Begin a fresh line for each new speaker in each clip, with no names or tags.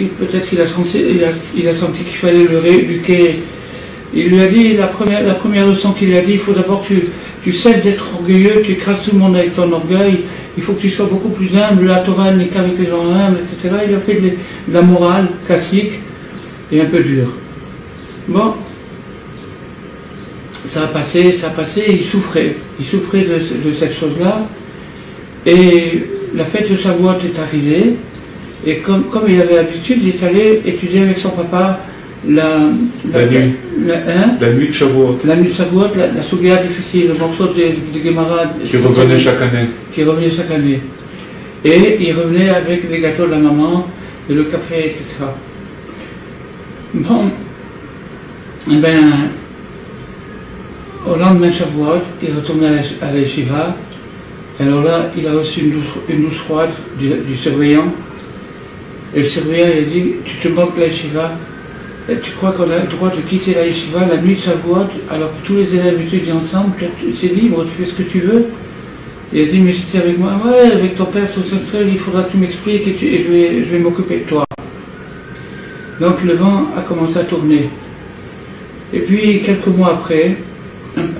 peut-être qu'il a senti qu'il fallait le rééduquer. Il lui a dit, la première leçon qu'il lui a dit, il faut d'abord que tu cesses d'être orgueilleux, tu écrases tout le monde avec ton orgueil, il faut que tu sois beaucoup plus humble, la Torah n'est qu'avec les gens humbles, etc. Il a fait de la morale classique et un peu dure. Bon, ça a passé, il souffrait de cette chose-là, et la fête de Shavuot est arrivée, et comme il avait l'habitude, il est allé étudier avec son papa la nuit de Shavuot. La nuit de Shavuot, la Sugia difficile, le morceau de Gemara
qui revenait chaque année.
Et il revenait avec les gâteaux de la maman, et le café, etc. Bon, eh bien, au lendemain de Shavuot, il retournait à la yeshiva. Alors là, il a reçu une douche froide du surveillant. Et le surveillant, il a dit, tu te moques de la yeshiva, et tu crois qu'on a le droit de quitter la yeshiva la nuit de Shavuot, alors que tous les élèves étudient ensemble, c'est libre, tu fais ce que tu veux. Il a dit, mais j'étais avec moi, ouais, avec ton père, tout ça, il faudra que tu m'expliques et je vais m'occuper de toi. Donc le vent a commencé à tourner. Et puis, quelques mois après,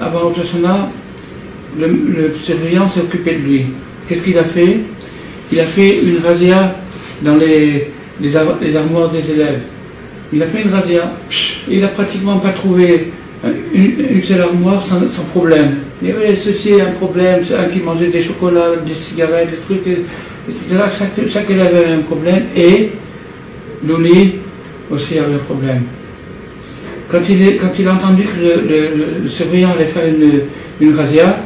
avant Rosh Hashanah, le surveillant s'est occupé de lui. Qu'est-ce qu'il a fait? Il a fait une razzia dans les armoires des élèves. Il a fait une razzia. Il n'a pratiquement pas trouvé une seule armoire sans problème. Il y avait ceci, un problème, un qui mangeait des chocolats, des cigarettes, des trucs, etc. Chaque élève avait un problème, et Louli aussi avait un problème. Quand il a entendu que le surveillant allait faire une razzia,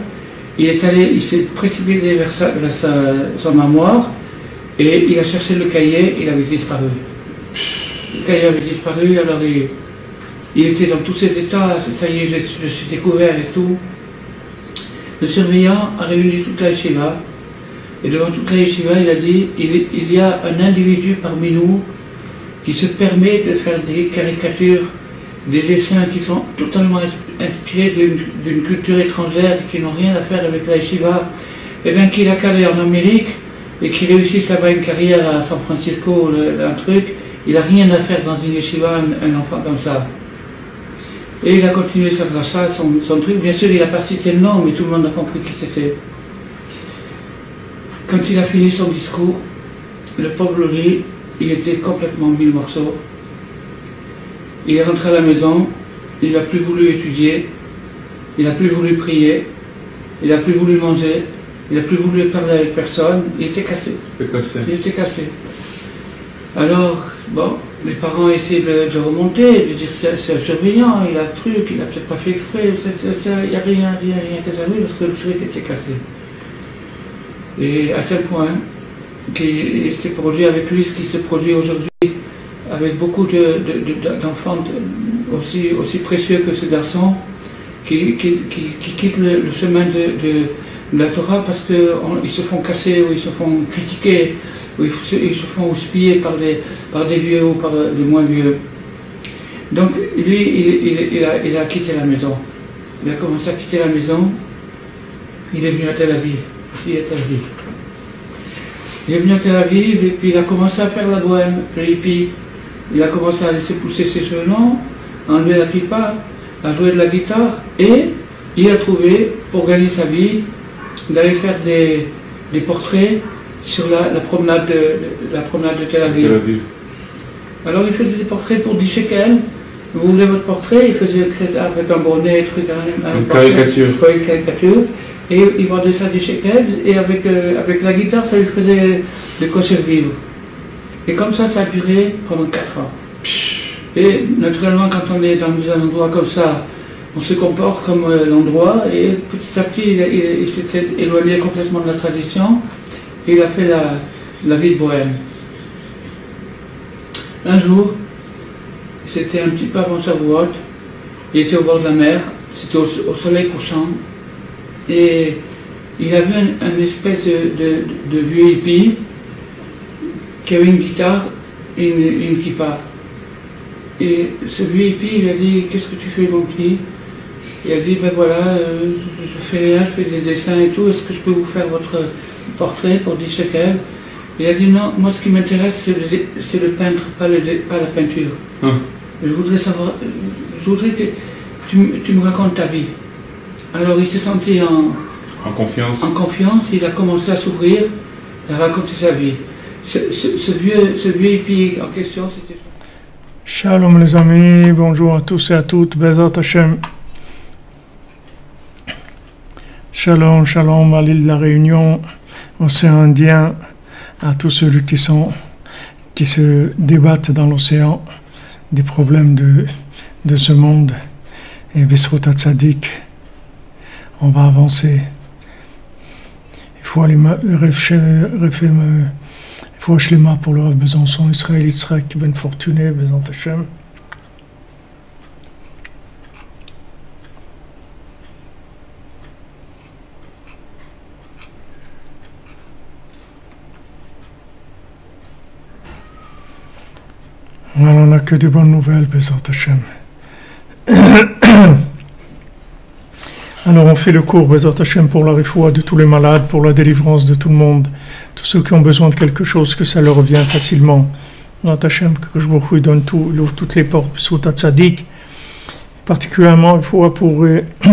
il s'est précipité vers son armoire, et il a cherché le cahier, il avait disparu. Le cahier avait disparu, alors il était dans tous ses états, ça y est, je suis découvert et tout. Le surveillant a réuni toute la yeshiva, et devant toute la yeshiva, il a dit, il y a un individu parmi nous qui se permet de faire des caricatures, des dessins qui sont totalement inspirés d'une culture étrangère, qui n'ont rien à faire avec la yeshiva, et bien qu'il a calé en Amérique, et qu'il réussisse là-bas une carrière à San Francisco, un truc, il n'a rien à faire dans une yeshiva, un enfant comme ça. Et il a continué sa dracha, son truc. Bien sûr, il n'a pas cité le nom, mais tout le monde a compris qui c'était. Quand il a fini son discours, le pauvre Louli, il était complètement mis le morceau. Il est rentré à la maison, il n'a plus voulu étudier, il n'a plus voulu prier, il n'a plus voulu manger, il n'a plus voulu parler avec personne, il était cassé. Il était cassé. Alors, bon, les parents essaient de remonter, de dire c'est un surveillant, il a le truc, il n'a peut-être pas fait exprès, il n'y a rien qui s'est arrivé parce que le truc était cassé. Et à tel point qu'il s'est produit avec lui ce qui se produit aujourd'hui, avec beaucoup d'enfants aussi précieux que ce garçon, qui quittent le chemin de la Torah parce qu'ils se font casser ou ils se font critiquer, ou ils se font houspiller par des vieux ou par des moins vieux. Donc lui, il a quitté la maison. Il a commencé à quitter la maison. Il est venu à Tel Aviv. Ici à Tel Aviv. Il est venu à Tel Aviv et puis il a commencé à faire la bohème, le hippie. Il a commencé à laisser pousser ses cheveux longs, à enlever la kippa, à jouer de la guitare, et il a trouvé, pour gagner sa vie, d'aller faire des portraits sur la promenade de Tel Aviv. Alors il faisait des portraits pour 10 shekels. Vous voulez votre portrait? Il faisait avec un bonnet, une caricature. Et il vendait ça 10 shekels, et avec la guitare, ça lui faisait de quoi survivre. Et comme ça a duré pendant 4 ans. Et naturellement, quand on est dans un endroit comme ça, on se comporte comme l'endroit, et petit à petit, il s'était éloigné complètement de la tradition, et il a fait la vie de bohème. Un jour, c'était un petit peu avant Shavuot, il était au bord de la mer, c'était au soleil couchant, et il a vu un espèce de vieux hippie qui avait une guitare et une kippa. Et ce vieux hippie lui a dit, qu'est-ce que tu fais mon petit? Il a dit, ben voilà, je fais des dessins et tout, est-ce que je peux vous faire votre portrait pour 10 shekels? Il a dit non, moi ce qui m'intéresse c'est le peintre, pas la peinture. Je voudrais savoir, je voudrais que tu me racontes ta vie. Alors il s'est senti en confiance, il a commencé à s'ouvrir et à raconter sa vie. Ce vieux hippie en question, c'était...
Shalom les amis, bonjour à tous et à toutes, Bezat Hashem. Shalom, shalom à l'île de la Réunion, océan Indien, à tous ceux qui se débattent dans l'océan des problèmes de ce monde. Et Besrut Tzadik, on va avancer. Il faut aller il faut Shlema pour le Rav Besançon, Israël Yitzhak Ben Fortuné, Bezat Hashem. Voilà, on n'a que des bonnes nouvelles, Bezat Hashem. Alors on fait le cours Bezat Hashem pour la refoua de tous les malades, pour la délivrance de tout le monde, tous ceux qui ont besoin de quelque chose, que ça leur revient facilement. Bezat Hashem, que je vous donne tout, il ouvre toutes les portes, Besrut Tzadik. Particulièrement, il faut pour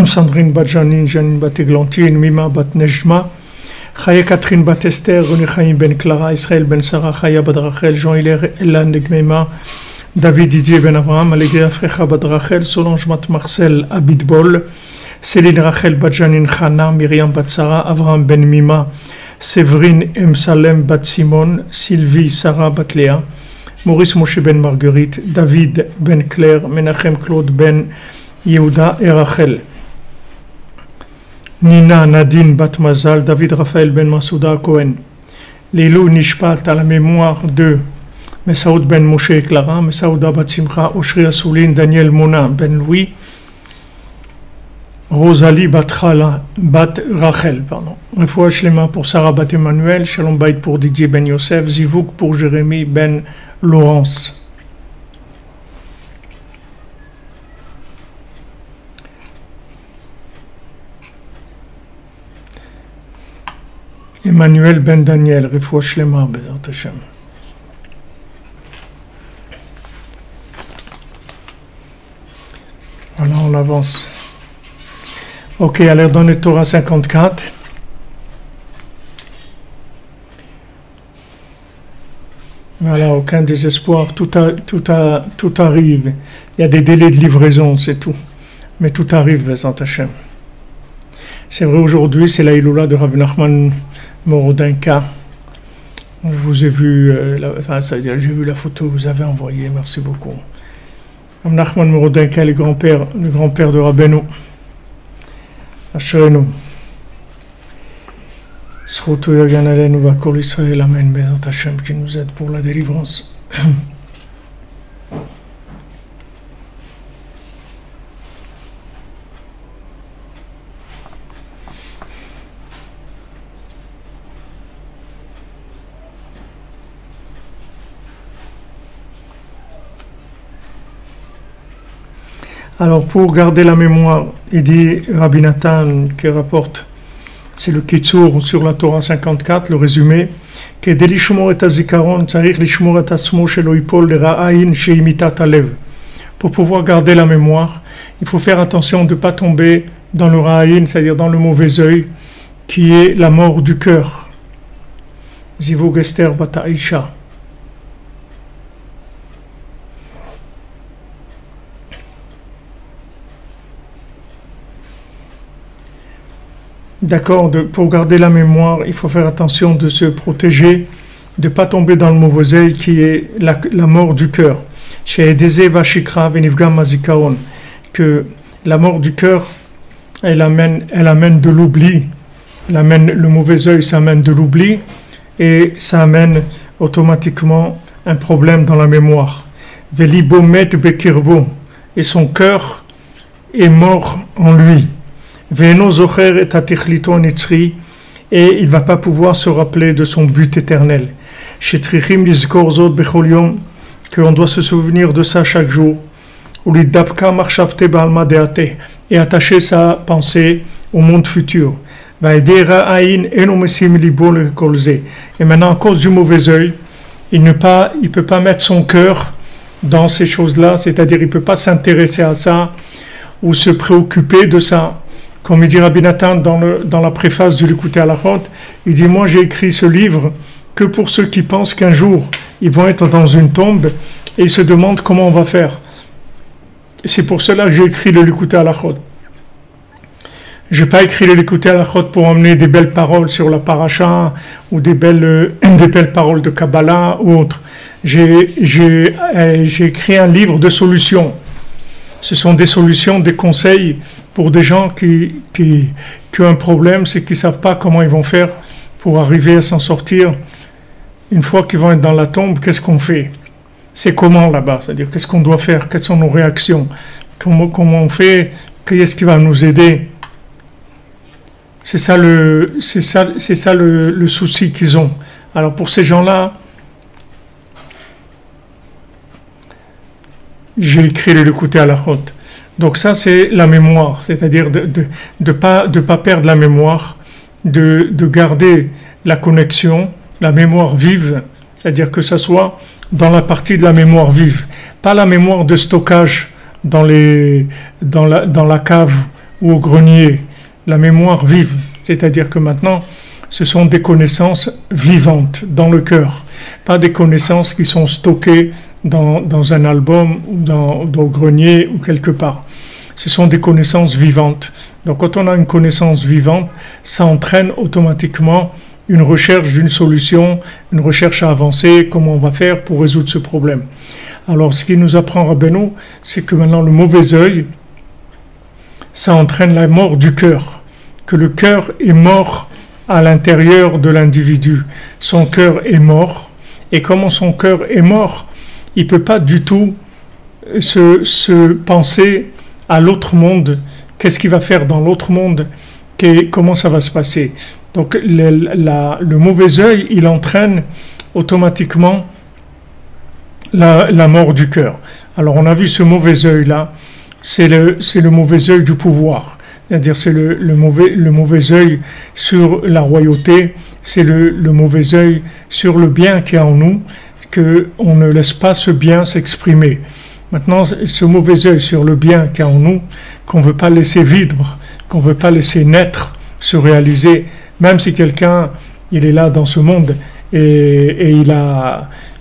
Sandrine Bat Janine, Janine Bat Eglantine, Mima Bat Nejma, Chaya Catherine Bat Esther, René Chaim Ben Clara, Israël Ben Sarah, Chaya Bat Rachel, Jean-Hilaire Elan Negmema, David Didier Ben Abraham, Allegria Frecha Bat Rachel, Solange Mat Marcel Abitbol, Céline Rachel Bat Janine Chana, Myriam Bat Sarah, Abraham Ben Mima, Séverine M. Salem Bat Simon, Sylvie Sarah Bat Léa, Maurice Moshe Ben Marguerite, David Ben Claire, Menachem Claude Ben Yehuda et Rachel, Nina Nadine Bat Mazal, David Raphaël Ben Masouda Cohen, Lilou Nishpat à la mémoire de Messaoud Ben Moshe et Clara, Messaouda Bat Simcha, Oshri Assouline, Daniel Mona Ben Louis, Rosalie Bat Rachel, Refoua Shlema pour Sarah Bat Emmanuel, Shalom Bayt pour Didier Ben Yosef, Zivouk pour Jérémy Ben Laurence. Emmanuel Ben Daniel, Refoua Shlema, Bezat Hashem. Voilà, on avance. Ok, alors dans le Torah 54, voilà, aucun désespoir, tout arrive. Il y a des délais de livraison, c'est tout. Mais tout arrive, Bezat Hashem. C'est vrai, aujourd'hui, c'est la Iloula de Rav Nachman Morodinka. Je vous ai vu, c'est-à-dire, j'ai vu la photo que vous avez envoyée, merci beaucoup. Rav Nachman Morodinka, le grand-père de Rabbeinu. Asherenu. S'rotou yagan alenu va kol Israël, amen, Bezat Hashem, qui nous aide pour la délivrance. Alors, pour garder la mémoire, il dit Rabbi Nathan qui rapporte, c'est le Kitsour sur la Torah 54, le résumé, que dès l'ishmor et azikaron, tzarich l'ishmor et asmo shelo yipol lera'ayin sheimitat alev. Pour pouvoir garder la mémoire, il faut faire attention de ne pas tomber dans le ra'ayin, c'est-à-dire dans le mauvais œil, qui est la mort du cœur. Zivug Esther Bat Aisha. D'accord, pour garder la mémoire, il faut faire attention de se protéger, de ne pas tomber dans le mauvais œil qui est la mort du cœur. Que la mort du cœur, elle amène de l'oubli. Le mauvais œil, ça amène de l'oubli et ça amène automatiquement un problème dans la mémoire. Et son cœur est mort en lui. Et il ne va pas pouvoir se rappeler de son but éternel. Qu'on doit se souvenir de ça chaque jour. Et attacher sa pensée au monde futur. Et maintenant, à cause du mauvais œil, il ne peut pas mettre son cœur dans ces choses-là, c'est-à-dire il ne peut pas s'intéresser à ça ou se préoccuper de ça. Comme il dit Rabbi Nathan dans la préface du Likutei Halachot, il dit, moi j'ai écrit ce livre que pour ceux qui pensent qu'un jour ils vont être dans une tombe et ils se demandent comment on va faire. C'est pour cela que j'ai écrit le Likutei Halachot. Je n'ai pas écrit le Likutei Halachot pour emmener des belles paroles sur la paracha ou des belles paroles de Kabbalah ou autre. J'ai écrit un livre de solutions. Ce sont des solutions, des conseils pour des gens qui ont un problème, c'est qu'ils ne savent pas comment ils vont faire pour arriver à s'en sortir. Une fois qu'ils vont être dans la tombe, qu'est-ce qu'on fait? C'est comment là-bas? C'est-à-dire, qu'est-ce qu'on doit faire? Quelles sont nos réactions? Comment on fait? Qu'est-ce qui va nous aider? C'est ça le souci qu'ils ont. Alors pour ces gens-là, j'ai écrit le Likutei Halachot. Donc ça c'est la mémoire, c'est-à-dire de pas perdre la mémoire, de garder la connexion, la mémoire vive, c'est-à-dire que ça soit dans la partie de la mémoire vive, pas la mémoire de stockage dans la cave ou au grenier. La mémoire vive, c'est-à-dire que maintenant, ce sont des connaissances vivantes dans le cœur, pas des connaissances qui sont stockées dans un album, dans le grenier ou quelque part. Ce sont des connaissances vivantes. Donc quand on a une connaissance vivante, ça entraîne automatiquement une recherche d'une solution, une recherche à avancer, comment on va faire pour résoudre ce problème. Alors ce qui nous apprend Rabbeinu, c'est que maintenant le mauvais œil, ça entraîne la mort du cœur, que le cœur est mort à l'intérieur de l'individu. Son cœur est mort, et comment son cœur est mort, il ne peut pas du tout se penser à l'autre monde, qu'est-ce qu'il va faire dans l'autre monde, comment ça va se passer. Donc le mauvais œil, il entraîne automatiquement la mort du cœur. Alors on a vu ce mauvais œil-là, c'est le mauvais œil du pouvoir, c'est-à-dire c'est le mauvais œil sur la royauté, c'est le mauvais œil sur le bien qui est en nous, qu'on ne laisse pas ce bien s'exprimer. Maintenant, ce mauvais œil sur le bien qui est en nous, qu'on ne veut pas laisser vivre, qu'on ne veut pas laisser naître, se réaliser, même si quelqu'un, il est là dans ce monde et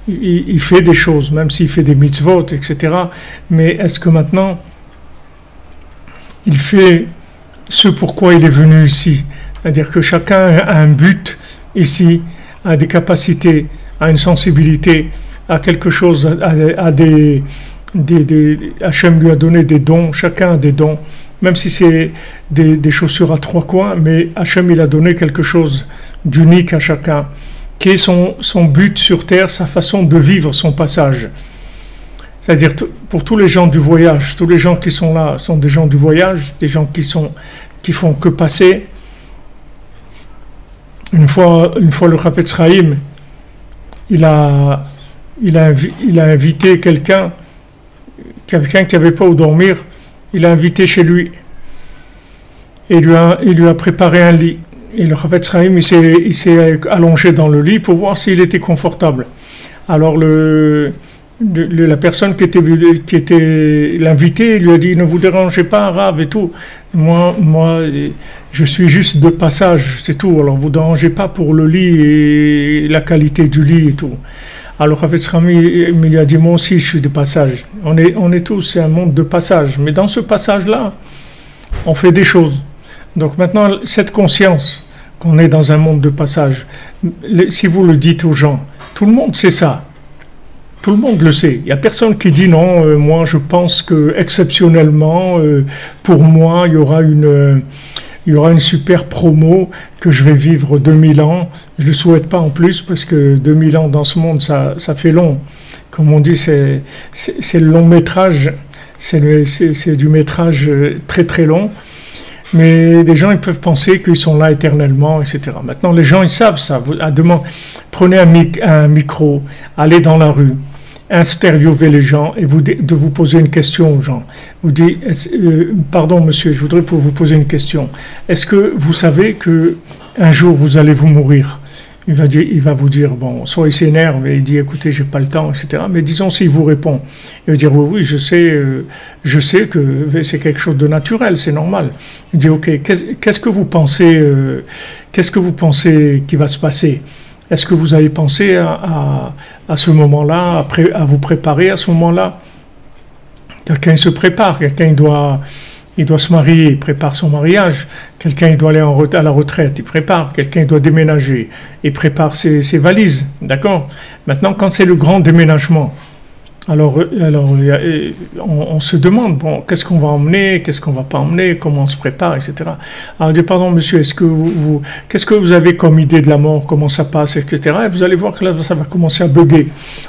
il fait des choses, même s'il fait des mitzvot, etc. Mais est-ce que maintenant, il fait ce pourquoi il est venu ici? C'est-à-dire que chacun a un but ici, a des capacités, a une sensibilité, a quelque chose, a Hachem lui a donné des dons, chacun a des dons, même si c'est des chaussures à trois coins, mais Hachem il a donné quelque chose d'unique à chacun, qui est son but sur terre, sa façon de vivre son passage. C'est-à-dire pour tous les gens du voyage, tous les gens qui sont là sont des gens du voyage, des gens qui font que passer. Une fois le Chafetz Chaim, il a invité quelqu'un qui n'avait pas où dormir, il a invité chez lui et il lui a préparé un lit. Et le Chafetz Chaim, il s'est allongé dans le lit pour voir s'il était confortable. Alors la personne qui était l'invité lui a dit, ne vous dérangez pas, Rav et tout. Moi, je suis juste de passage, c'est tout. Alors vous dérangez pas pour le lit et la qualité du lit et tout. Alors Chafetz Chaim, il lui a dit, moi aussi je suis de passage. On est tous, c'est un monde de passage. Mais dans ce passage-là, on fait des choses. Donc maintenant, cette conscience qu'on est dans un monde de passage, si vous le dites aux gens, tout le monde sait ça. Tout le monde le sait. Il n'y a personne qui dit non, moi je pense que exceptionnellement, pour moi, il y aura une super promo que je vais vivre 2000 ans. Je ne le souhaite pas en plus parce que 2000 ans dans ce monde, ça fait long. Comme on dit, c'est le long métrage, c'est du métrage très très long. Mais les gens, ils peuvent penser qu'ils sont là éternellement, etc. Maintenant, les gens, ils savent ça. Prenez un micro, allez dans la rue interviewer les gens et de vous poser une question aux gens. Vous dites, pardon monsieur, je voudrais pour vous poser une question. Est-ce que vous savez que un jour vous allez vous mourir? Il va vous dire, bon, soit il s'énerve et il dit, écoutez, j'ai pas le temps, etc. Mais disons s'il vous répond, il va dire, oui, oui, je sais que c'est quelque chose de naturel, c'est normal. Il dit, ok, qu'est-ce que vous pensez qui va se passer? Est-ce que vous avez pensé à ce moment-là, à vous préparer à ce moment-là? Quelqu'un se prépare, quelqu'un il doit se marier, il prépare son mariage. Quelqu'un il doit aller à la retraite, il prépare. Quelqu'un il doit déménager, il prépare ses valises. D'accord? Maintenant, quand c'est le grand déménagement, alors on se demande, bon, qu'est-ce qu'on va emmener, qu'est-ce qu'on va pas emmener, comment on se prépare, etc. Alors on dit, pardon monsieur, qu'est-ce que vous avez comme idée de la mort, comment ça passe, etc. Et vous allez voir que là, ça va commencer à bugger.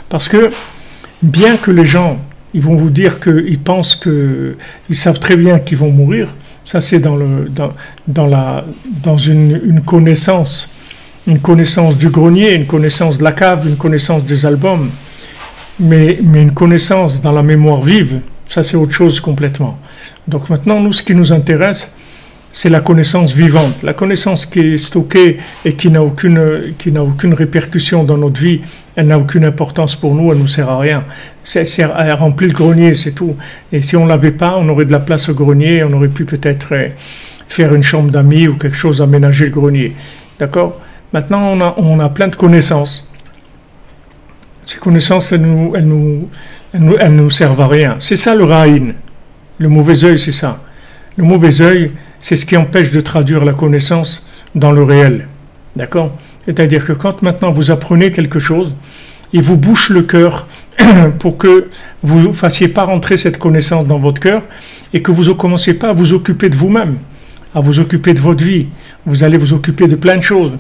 Parce que, bien que les gens, ils vont vous dire qu'ils pensent qu'ils savent très bien qu'ils vont mourir, ça c'est dans une connaissance du grenier, une connaissance de la cave, une connaissance des albums. Mais une connaissance dans la mémoire vive, ça c'est autre chose complètement. Donc maintenant, nous, ce qui nous intéresse, c'est la connaissance vivante. La connaissance qui est stockée et qui n'a aucune répercussion dans notre vie, elle n'a aucune importance pour nous, elle ne nous sert à rien. Elle remplit le grenier, c'est tout. Et si on ne l'avait pas, on aurait de la place au grenier, on aurait pu peut-être faire une chambre d'amis ou quelque chose, aménager le grenier. D'accord? Maintenant, on a plein de connaissances. Ces connaissances, elles nous servent à rien. C'est ça le ra'in. Le mauvais œil, c'est ça. Le mauvais œil, c'est ce qui empêche de traduire la connaissance dans le réel. D'accord? C'est-à-dire que quand maintenant vous apprenez quelque chose, il vous bouche le cœur pour que vous ne fassiez pas rentrer cette connaissance dans votre cœur et que vous ne commenciez pas à vous occuper de vous-même, à vous occuper de votre vie. Vous allez vous occuper de plein de choses.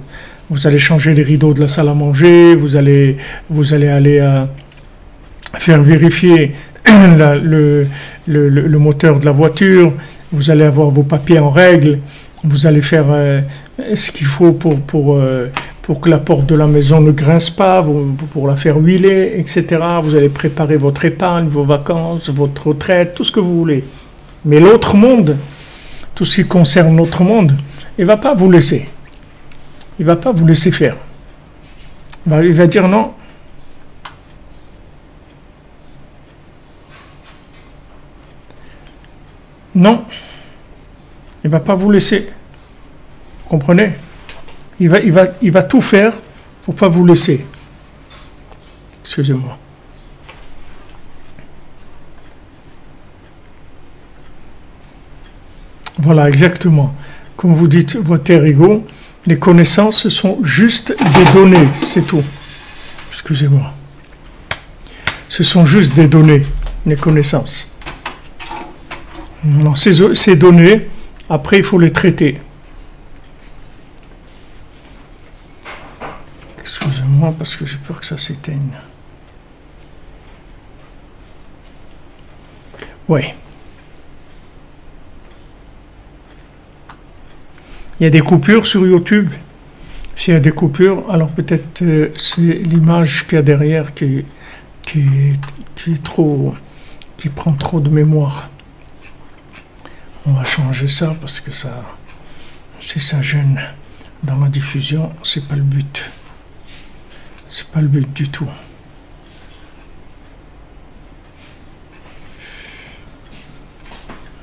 Vous allez changer les rideaux de la salle à manger, vous allez aller faire vérifier le moteur de la voiture, vous allez avoir vos papiers en règle, vous allez faire ce qu'il faut pour que la porte de la maison ne grince pas, pour la faire huiler, etc. Vous allez préparer votre épargne, vos vacances, votre retraite, tout ce que vous voulez. Mais l'autre monde, tout ce qui concerne l'autre monde, il ne va pas vous laisser. Il ne va pas vous laisser faire. Il va dire non. Non. Il ne va pas vous laisser. Vous comprenez? Il va tout faire pour ne pas vous laisser. Excusez-moi. Voilà, exactement. Comme vous dites, votre ego, les connaissances, ce sont juste des données, c'est tout. Excusez-moi. Ce sont juste des données, les connaissances. Alors, ces données, après, il faut les traiter. Excusez-moi, parce que j'ai peur que ça s'éteigne. Oui. Il y a des coupures sur YouTube. S'il y a des coupures, alors peut-être c'est l'image qu'il y a derrière qui prend trop de mémoire. On va changer ça parce que si ça gêne dans la diffusion, c'est pas le but. C'est pas le but du tout.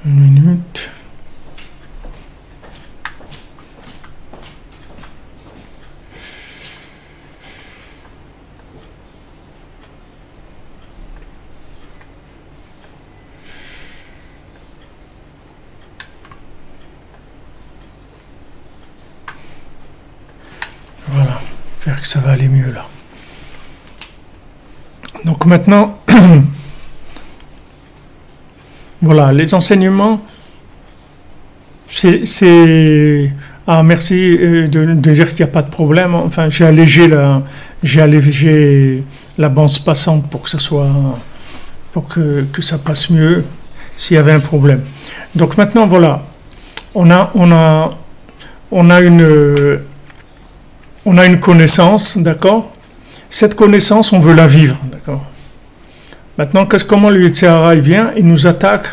Une minute. Voilà, j'espère que ça va aller mieux là. Donc maintenant, voilà, les enseignements, c'est ah merci de dire qu'il n'y a pas de problème. Enfin, j'ai allégé la bande passante pour que ça soit, pour que ça passe mieux s'il y avait un problème. Donc maintenant, voilà, on a une connaissance, d'accord? Cette connaissance, on veut la vivre, d'accord? Maintenant, comment le Yetzer Hara vient? Il nous attaque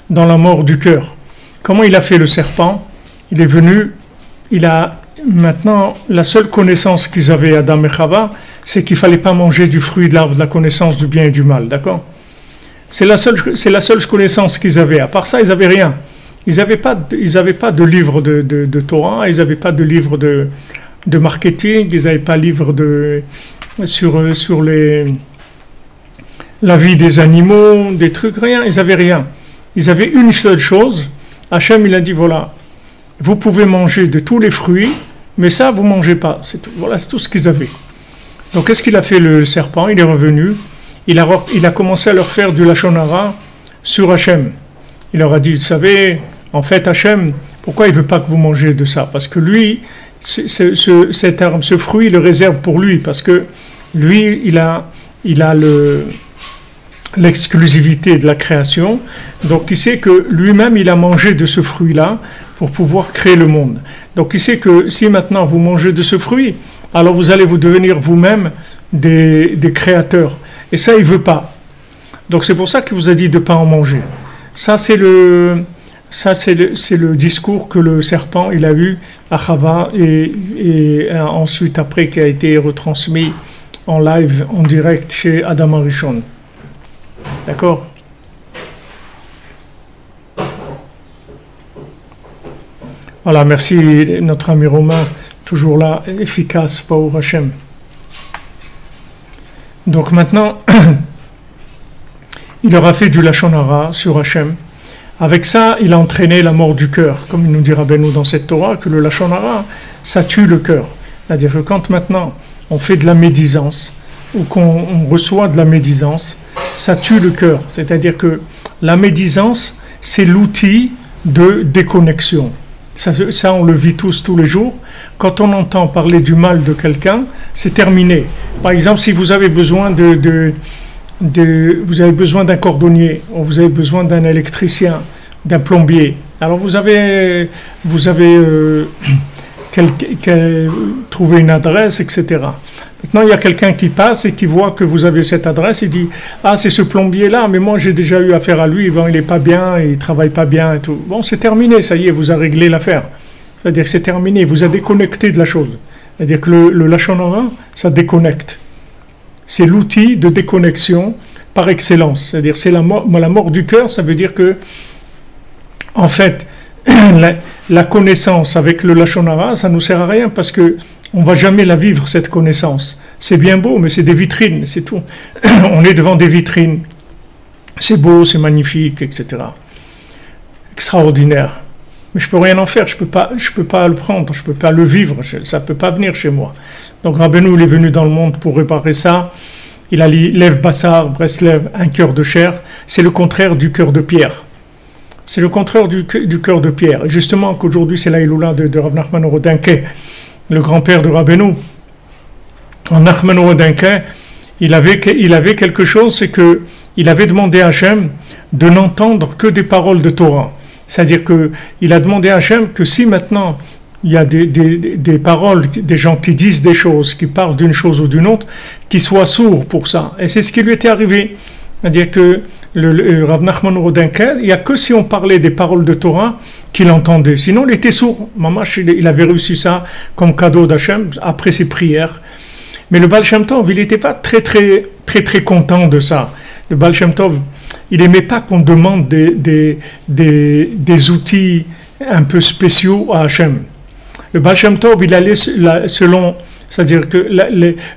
dans la mort du cœur. Comment il a fait le serpent? Il est venu, il a maintenant la seule connaissance qu'ils avaient, Adam et Chava, c'est qu'il ne fallait pas manger du fruit de l'arbre de la connaissance du bien et du mal, d'accord? C'est la seule connaissance qu'ils avaient. À part ça, ils n'avaient rien. Ils n'avaient pas de livre de Torah, ils n'avaient pas de livre de marketing, ils n'avaient pas de livre sur la vie des animaux, des trucs, rien. Ils n'avaient rien. Ils avaient une seule chose. Hachem, il a dit, voilà, vous pouvez manger de tous les fruits, mais ça, vous ne mangez pas. C'est tout. Voilà, c'est tout ce qu'ils avaient. Donc, qu'est-ce qu'il a fait le serpent? Il est revenu. Il a commencé à leur faire du Lachon Hara sur Hachem. Il leur a dit, vous savez, en fait, Hachem, pourquoi il ne veut pas que vous mangez de ça? Parce que lui, ce fruit, il le réserve pour lui. Parce que lui, il a l'exclusivité de la création. Donc, il sait que lui-même, il a mangé de ce fruit-là pour pouvoir créer le monde. Donc, il sait que si maintenant vous mangez de ce fruit, alors vous allez vous devenir vous-même des créateurs. Et ça, il ne veut pas. Donc, c'est pour ça qu'il vous a dit de ne pas en manger. Ça, c'est le discours que le serpent, il a eu à Chava et ensuite, après, qui a été retransmis en live, en direct chez Adam Arishon. D'accord? Voilà, merci notre ami Romain, toujours là, efficace, Baruch Hashem. Donc maintenant, il leur a fait du Lachon Hara sur Hachem. Avec ça, il a entraîné la mort du cœur, comme il nous dit Rabbeinu dans cette Torah, que le Lachon Hara, ça tue le cœur. C'est-à-dire que quand maintenant on fait de la médisance, ou qu'on reçoit de la médisance, ça tue le cœur. C'est-à-dire que la médisance, c'est l'outil de déconnexion. Ça, on le vit tous les jours. Quand on entend parler du mal de quelqu'un, c'est terminé. Par exemple, si vous avez besoin vous avez besoin d'un cordonnier, ou vous avez besoin d'un électricien, d'un plombier. Alors vous avez trouvé une adresse, etc. Maintenant, il y a quelqu'un qui passe et qui voit que vous avez cette adresse, il dit « Ah, c'est ce plombier-là, mais moi j'ai déjà eu affaire à lui, bon, il n'est pas bien, il ne travaille pas bien et tout. » Bon, c'est terminé, ça y est, vous avez réglé l'affaire. C'est-à-dire que c'est terminé, vous avez déconnecté de la chose. C'est-à-dire que le Lachon Hara, ça déconnecte. C'est l'outil de déconnexion par excellence. C'est-à-dire c'est la mort du cœur, ça veut dire que, en fait, la connaissance avec le Lachon Hara, ça ne nous sert à rien parce que on ne va jamais la vivre, cette connaissance. C'est bien beau, mais c'est des vitrines, c'est tout. On est devant des vitrines. C'est beau, c'est magnifique, etc. Extraordinaire. Mais je ne peux rien en faire, je peux pas le prendre, je ne peux pas le vivre, ça ne peut pas venir chez moi. Donc Rabbeinu, il est venu dans le monde pour réparer ça. Il a dit Lev Bassar, Breslev, un cœur de chair. C'est le contraire du cœur de pierre. C'est le contraire du cœur de pierre. Et justement, qu'aujourd'hui, c'est la Iloula de Rav Nachman Orodinke, le grand-père de Rabbeinu. En Nachman Orodinke, il avait quelque chose, c'est qu'il avait demandé à Hachem de n'entendre que des paroles de Torah. C'est-à-dire qu'il a demandé à Hachem que si maintenant il y a des paroles, des gens qui disent des choses, qui parlent d'une chose ou d'une autre, qu'ils soient sourds pour ça. Et c'est ce qui lui était arrivé. C'est-à-dire que le Rav Nachman Orodinke, il n'y a que si on parlait des paroles de Torah qu'il entendait. Sinon, il était sourd. Mamash, il avait reçu ça comme cadeau d'Hachem après ses prières. Mais le Baal Shem Tov, il n'était pas très content de ça. Le Baal Shem Tov, il n'aimait pas qu'on demande des outils un peu spéciaux à Hachem. Le Baal Shem Tov, il allait selon, c'est-à-dire que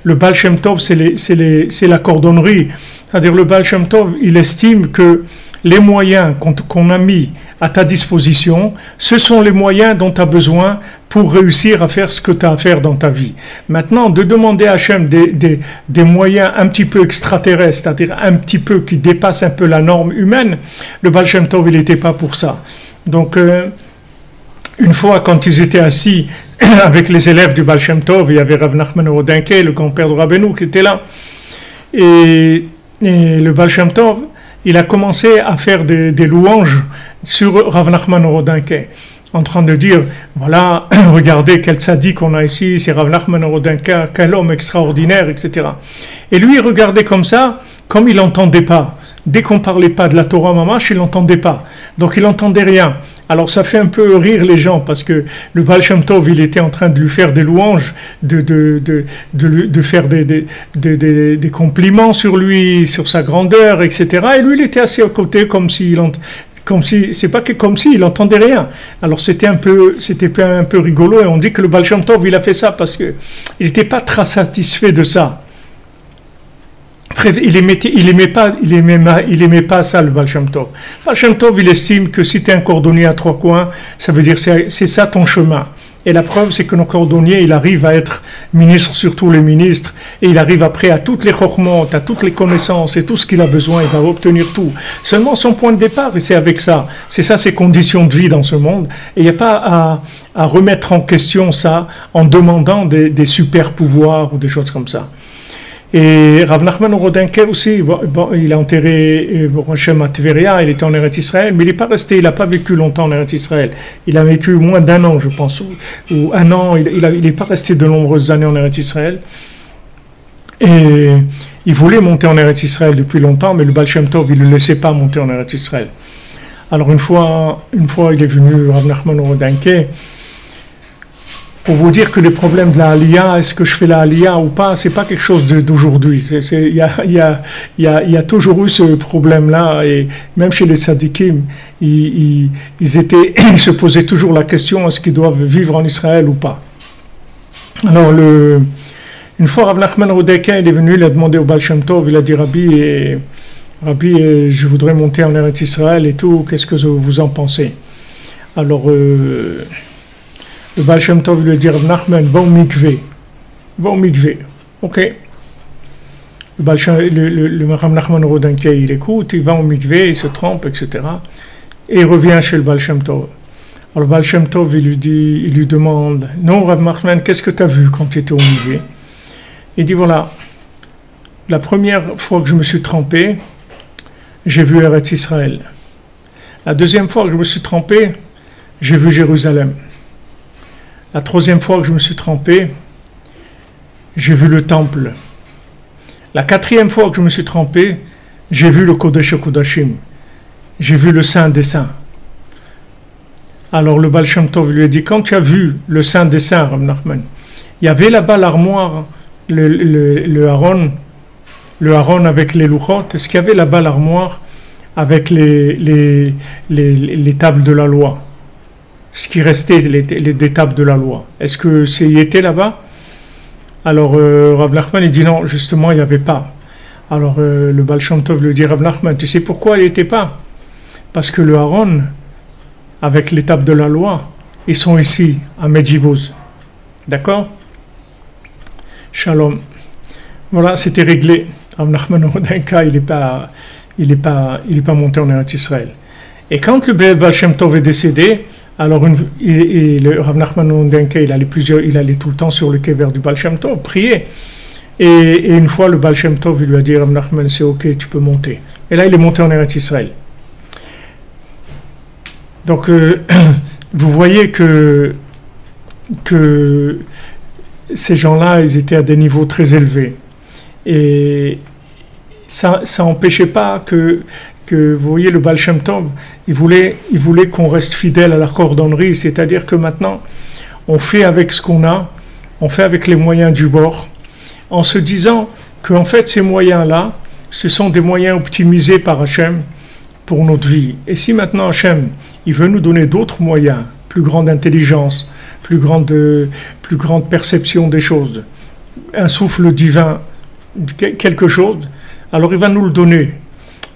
le Baal Shem Tov, c'est la cordonnerie. C'est-à-dire le Baal Shem Tov, il estime que les moyens qu'on a mis à ta disposition, ce sont les moyens dont tu as besoin pour réussir à faire ce que tu as à faire dans ta vie. Maintenant, de demander à Hachem des moyens un petit peu extraterrestres, c'est-à-dire un petit peu qui dépassent un peu la norme humaine, le Baal Shem Tov, il n'était pas pour ça. Donc, une fois, quand ils étaient assis avec les élèves du Baal Shem Tov, il y avait Rav Nachman Orodinke, le grand-père de Rabbeinu, qui était là. Et le Baal Shem Tov, il a commencé à faire des louanges sur Rav Nachman Orodinke, en train de dire, voilà, regardez quel tzaddik qu'on a ici, c'est Rav Nachman Orodinke, quel homme extraordinaire, etc. Et lui, il regardait comme ça, comme il n'entendait pas. dès qu'on parlait pas de la Torah Mamash, il n'entendait pas. Donc il n'entendait rien. Alors ça fait un peu rire les gens parce que le Baal Shem Tov, il était en train de lui faire des louanges, de faire des compliments sur lui, sur sa grandeur, etc. Et lui, il était assis à côté comme s'il c'est pas que comme s'il n'entendait rien. Alors c'était un peu rigolo et on dit que le Baal Shem Tov, il a fait ça parce que il n'était pas très satisfait de ça. Il aimait pas ça, le Baal Shem Tov. Le Baal Shem Tov, il estime que si tu es un cordonnier à 3 coins, ça veut dire c'est ça ton chemin. Et la preuve, c'est que nos cordonniers, il arrive à être ministre sur tous les ministres, et il arrive après à toutes les chormontes, à toutes les connaissances, et tout ce qu'il a besoin, il va obtenir tout. Seulement son point de départ, et c'est avec ça. C'est ça ses conditions de vie dans ce monde. Et il n'y a pas à remettre en question ça en demandant des super pouvoirs ou des choses comme ça. Et Rav Nachman Rodinke aussi, il a enterré Hashem à Tveria, il était en Eretz Israël, mais il n'est pas resté, il n'a pas vécu longtemps en Eretz Israël. Il a vécu moins d'1 an, je pense, ou 1 an, il n'est pas resté de nombreuses années en Eretz Israël. Et il voulait monter en Eretz Israël depuis longtemps, mais le Baal Shem Tov, il ne le laissait pas monter en Eretz Israël. Alors une fois il est venu, Rav Nachman Rodinke, pour vous dire que les problèmes de la Aliyah, est-ce que je fais la Aliyah ou pas, c'est pas quelque chose d'aujourd'hui. Il y a toujours eu ce problème-là, et même chez les tzadikim, ils se posaient toujours la question, est-ce qu'ils doivent vivre en Israël ou pas. Alors, une fois, Rav Nachman Rodinke, il est venu, il a demandé au Baal Shem Tov, il a dit, Rabbi, je voudrais monter en Eretz Israël et tout, qu'est-ce que vous en pensez? Alors, le Baal Shem Tov lui a dit, Rav Nachman, va au mikvé. Va au mikvé. Ok. Le Rav Nachman Rodinke, il écoute, il va au mikvé, il se trompe, etc. Et il revient chez le Baal Shem Tov. Alors le Baal Shem Tov, il lui demande, non, Rav Nachman, qu'est-ce que tu as vu quand tu étais au mikvé? Il dit, voilà, la première fois que je me suis trempé, j'ai vu Eretz Israël. La deuxième fois que je me suis trempé, j'ai vu Jérusalem. La troisième fois que je me suis trempé, j'ai vu le temple. La quatrième fois que je me suis trempé, j'ai vu le Kodesh Kodashim. J'ai vu le Saint des Saints. Alors le Baal Shem Tov lui a dit, quand tu as vu le Saint des Saints, Rav Nachman, il y avait là-bas l'armoire, le Aaron avec les louchot. Est-ce qu'il y avait là-bas l'armoire avec les tables de la loi? Ce qui restait des tables de la loi. Est-ce que y était là-bas? Alors Rav Nachman il dit non, justement il n'y avait pas. Alors le Baal Shem Tov lui dit, Rav Nachman, tu sais pourquoi il n'y était pas? Parce que le Aaron avec les tables de la loi, ils sont ici à Medjibouz. D'accord? Shalom. Voilà, c'était réglé. Rav Nachman Rodinke, il n'est pas monté en Eretz Israël. Et quand le Baal Shem Tov est décédé, alors le Rav Nachman Rodinke, il allait tout le temps sur le kéver du Baal Shem Tov, prier. Et une fois, le Baal Shem Tov, il lui a dit, Rav Nachman, c'est ok, tu peux monter. Et là, il est monté en Eretz Israël. Donc, vous voyez que ces gens-là, ils étaient à des niveaux très élevés. Et ça n'empêchait pas que vous voyez, le Baal Shem Tov, il voulait qu'on reste fidèle à la cordonnerie, c'est-à-dire que maintenant, on fait avec ce qu'on a, on fait avec les moyens du bord, en se disant qu'en fait, ces moyens-là, ce sont des moyens optimisés par Hachem pour notre vie. Et si maintenant Hachem, il veut nous donner d'autres moyens, plus grande intelligence, plus grande perception des choses, un souffle divin, quelque chose, alors il va nous le donner.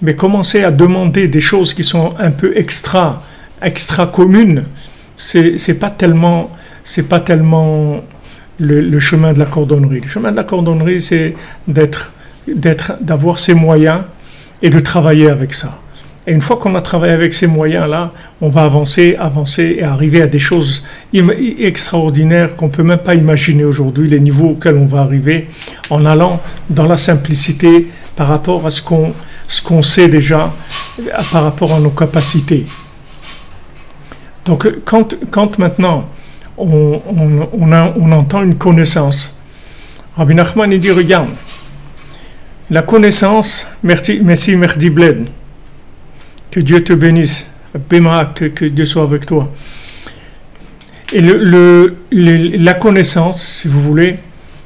Mais commencer à demander des choses qui sont un peu extra communes, c'est pas tellement le chemin de la cordonnerie. Le chemin de la cordonnerie, c'est d'avoir ses moyens et de travailler avec ça. Et une fois qu'on a travaillé avec ces moyens-là, on va avancer et arriver à des choses extraordinaires qu'on ne peut même pas imaginer aujourd'hui, les niveaux auxquels on va arriver, en allant dans la simplicité par rapport à ce qu'on sait déjà, par rapport à nos capacités. Donc quand maintenant on entend une connaissance, Rabbi Nachman il dit, regarde, La connaissance, merci Merdi Bled. Que Dieu te bénisse. Béma, que Dieu soit avec toi. Et la connaissance, si vous voulez,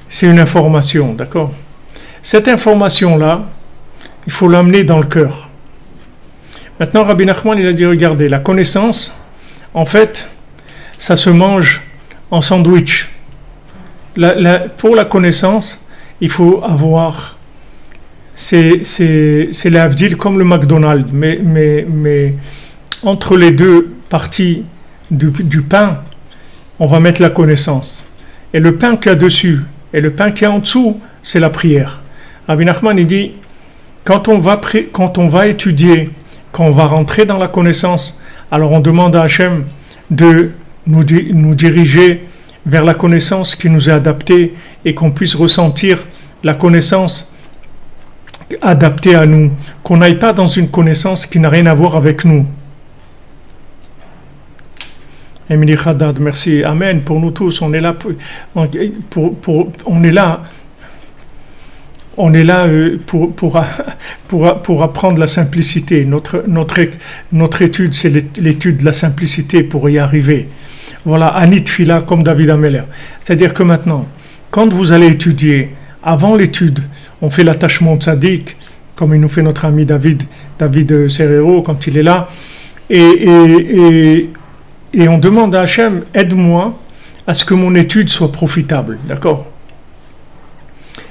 c'est une information, d'accord? Cette information-là, il faut l'amener dans le cœur. Maintenant, Rabbi Nachman, il a dit, regardez, la connaissance, en fait, ça se mange en sandwich. Pour la connaissance, il faut avoir, c'est l'avdil comme le McDonald's, mais entre les deux parties du pain, on va mettre la connaissance. Et le pain qu'il y a dessus et le pain qui est en dessous, c'est la prière. Rabbi Nachman, il dit, quand on va étudier, quand on va rentrer dans la connaissance, alors on demande à Hachem de nous diriger vers la connaissance qui nous est adaptée et qu'on puisse ressentir la connaissance adaptée à nous, qu'on n'aille pas dans une connaissance qui n'a rien à voir avec nous. Émilie Haddad, merci. Amen. Pour nous tous, on est là pour apprendre la simplicité. Notre étude, c'est l'étude de la simplicité pour y arriver. Voilà, Anit Fila comme David Ameller. C'est-à-dire que maintenant, quand vous allez étudier, avant l'étude, on fait l'attachement tzaddik, comme il nous fait notre ami David Serrero quand il est là, et on demande à Hachem, aide-moi à ce que mon étude soit profitable, d'accord?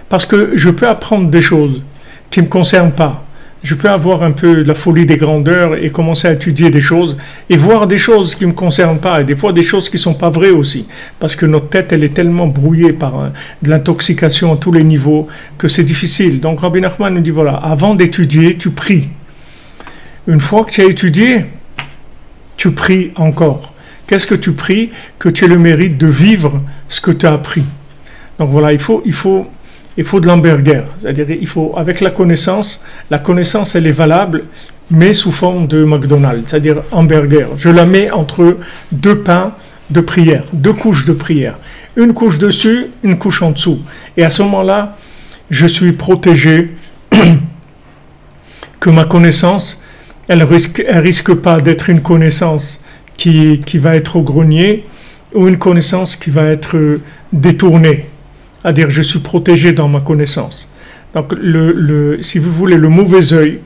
Parce que je peux apprendre des choses qui ne me concernent pas. Je peux avoir un peu de la folie des grandeurs et commencer à étudier des choses et voir des choses qui ne me concernent pas et des fois des choses qui ne sont pas vraies aussi. Parce que notre tête, elle est tellement brouillée par de l'intoxication à tous les niveaux que c'est difficile. Donc Rabbi Nachman nous dit, voilà, avant d'étudier, tu pries. Une fois que tu as étudié, tu pries encore. Qu'est-ce que tu pries? Que tu aies le mérite de vivre ce que tu as appris. Donc voilà, il faut de l'hamburger. C'est-à-dire, il faut, avec la connaissance, elle est valable, mais sous forme de McDonald's, c'est-à-dire hamburger. Je la mets entre deux pains de prière, deux couches de prière. Une couche dessus, une couche en dessous. Et à ce moment-là, je suis protégé que ma connaissance, elle risque pas d'être une connaissance qui va être au grenier ou une connaissance qui va être détournée. C'est-à-dire, je suis protégé dans ma connaissance. Donc, si vous voulez, le mauvais œil,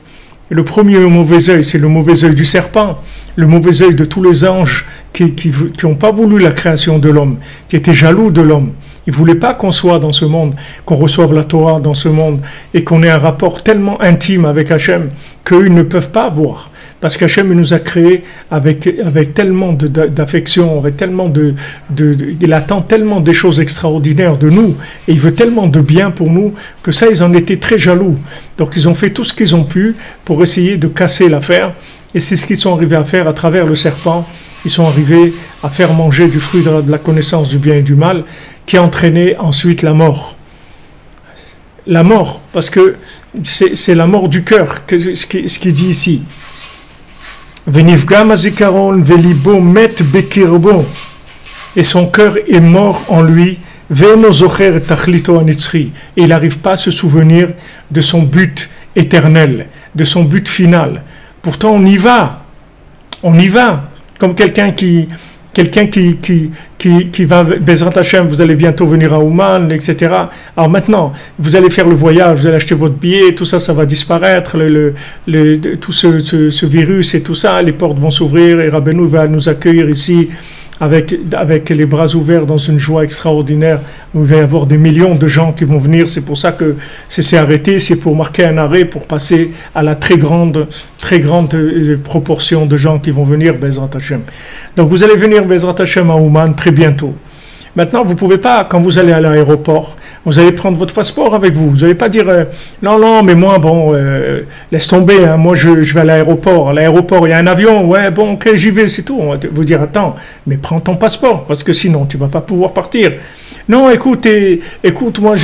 le premier mauvais œil, c'est le mauvais œil du serpent, le mauvais œil de tous les anges qui n'ont pas voulu la création de l'homme, qui étaient jaloux de l'homme. Ils ne voulaient pas qu'on soit dans ce monde, qu'on reçoive la Torah dans ce monde et qu'on ait un rapport tellement intime avec Hachem qu'eux ne peuvent pas voir. Parce qu'Hachem nous a créés avec tellement d'affection, avec tellement il attend tellement des choses extraordinaires de nous, et il veut tellement de bien pour nous, que ça, ils en étaient très jaloux. Donc ils ont fait tout ce qu'ils ont pu pour essayer de casser l'affaire, et c'est ce qu'ils sont arrivés à faire à travers le serpent. Ils sont arrivés à faire manger du fruit de la connaissance du bien et du mal, qui a entraîné ensuite la mort. La mort, parce que c'est la mort du cœur, ce qui dit ici. Et son cœur est mort en lui, et il n'arrive pas à se souvenir de son but éternel, de son but final. Pourtant on y va, comme quelqu'un qui va, Bezrat Hashem, vous allez bientôt venir à Ouman, etc. Alors maintenant, vous allez faire le voyage, vous allez acheter votre billet, tout ça, ça va disparaître, tout ce virus et tout ça, les portes vont s'ouvrir et Rabbeinu va nous accueillir ici avec les bras ouverts dans une joie extraordinaire. Il va y avoir des millions de gens qui vont venir, c'est pour ça que c'est arrêté, c'est pour marquer un arrêt, pour passer à la très grande proportion de gens qui vont venir, Bezrat Hashem. Donc vous allez venir, Bezrat Hashem, à Ouman très bientôt. Maintenant, vous ne pouvez pas, quand vous allez à l'aéroport, vous allez prendre votre passeport avec vous. Vous n'allez pas dire non, mais moi, bon, laisse tomber, hein, moi je vais à l'aéroport. À l'aéroport, il y a un avion, ouais, bon, ok, j'y vais, c'est tout. On va vous dire, attends, mais prends ton passeport, parce que sinon, tu ne vas pas pouvoir partir. Non, écoute, moi,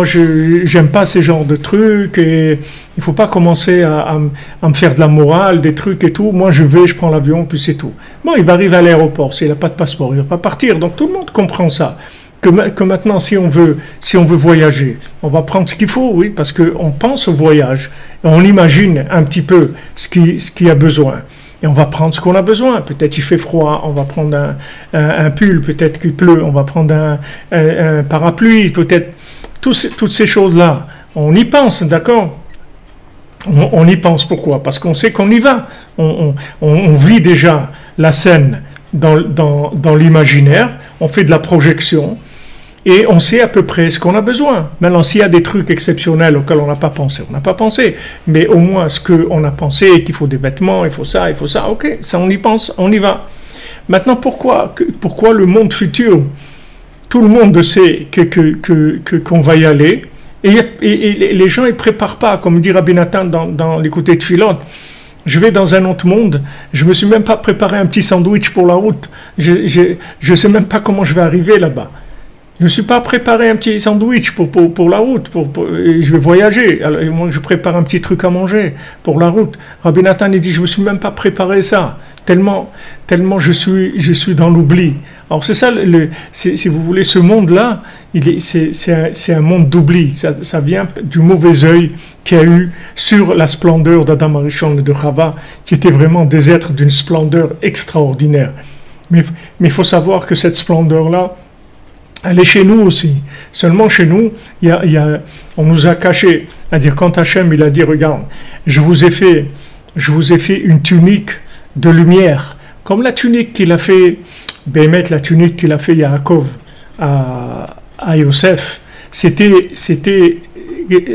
j'aime pas ces genres de trucs, et il ne faut pas commencer à me faire de la morale, des trucs et tout. Moi, je prends l'avion, puis c'est tout. Bon, il va arriver à l'aéroport, s'il n'a pas de passeport, il ne va pas partir. Donc, tout le monde comprend ça. que maintenant, si on veut voyager, on va prendre ce qu'il faut, oui, parce qu'on pense au voyage, et on imagine un petit peu ce qu'il y a besoin. Et on va prendre ce qu'on a besoin. Peut-être il fait froid, on va prendre un pull, peut-être qu'il pleut, on va prendre un parapluie, peut-être toutes ces choses-là. On y pense, d'accord? On y pense, pourquoi? Parce qu'on sait qu'on y va. On vit déjà la scène dans l'imaginaire, on fait de la projection, et on sait à peu près ce qu'on a besoin. Maintenant, s'il y a des trucs exceptionnels auxquels on n'a pas pensé, on n'a pas pensé. Mais au moins, ce qu'on a pensé, qu'il faut des vêtements, il faut ça, ok, ça on y pense, on y va. Maintenant, pourquoi le monde futur, tout le monde sait qu'on va y aller, et les gens ne préparent pas, comme dit Rabbi Nathan dans les côtés de Philon. Je vais dans un autre monde, je ne me suis même pas préparé un petit sandwich pour la route, je ne sais même pas comment je vais arriver là-bas. Je ne suis pas préparé un petit sandwich pour la route, je vais voyager, alors moi je prépare un petit truc à manger pour la route. Rabbi Nathan il dit, je ne me suis même pas préparé ça, tellement je suis dans l'oubli. Alors c'est ça, si vous voulez, ce monde-là, c'est un monde d'oubli, ça vient du mauvais œil qu'il y a eu sur la splendeur d'Adam Arishon et de Chava, qui étaient vraiment des êtres d'une splendeur extraordinaire. Mais il faut savoir que cette splendeur-là, elle est chez nous aussi. Seulement chez nous, on nous a caché. C'est-à-dire quand Hachem il a dit, regarde, je vous ai fait une tunique de lumière, comme la tunique qu'il a fait, la tunique qu'il a fait Yaakov à Yosef,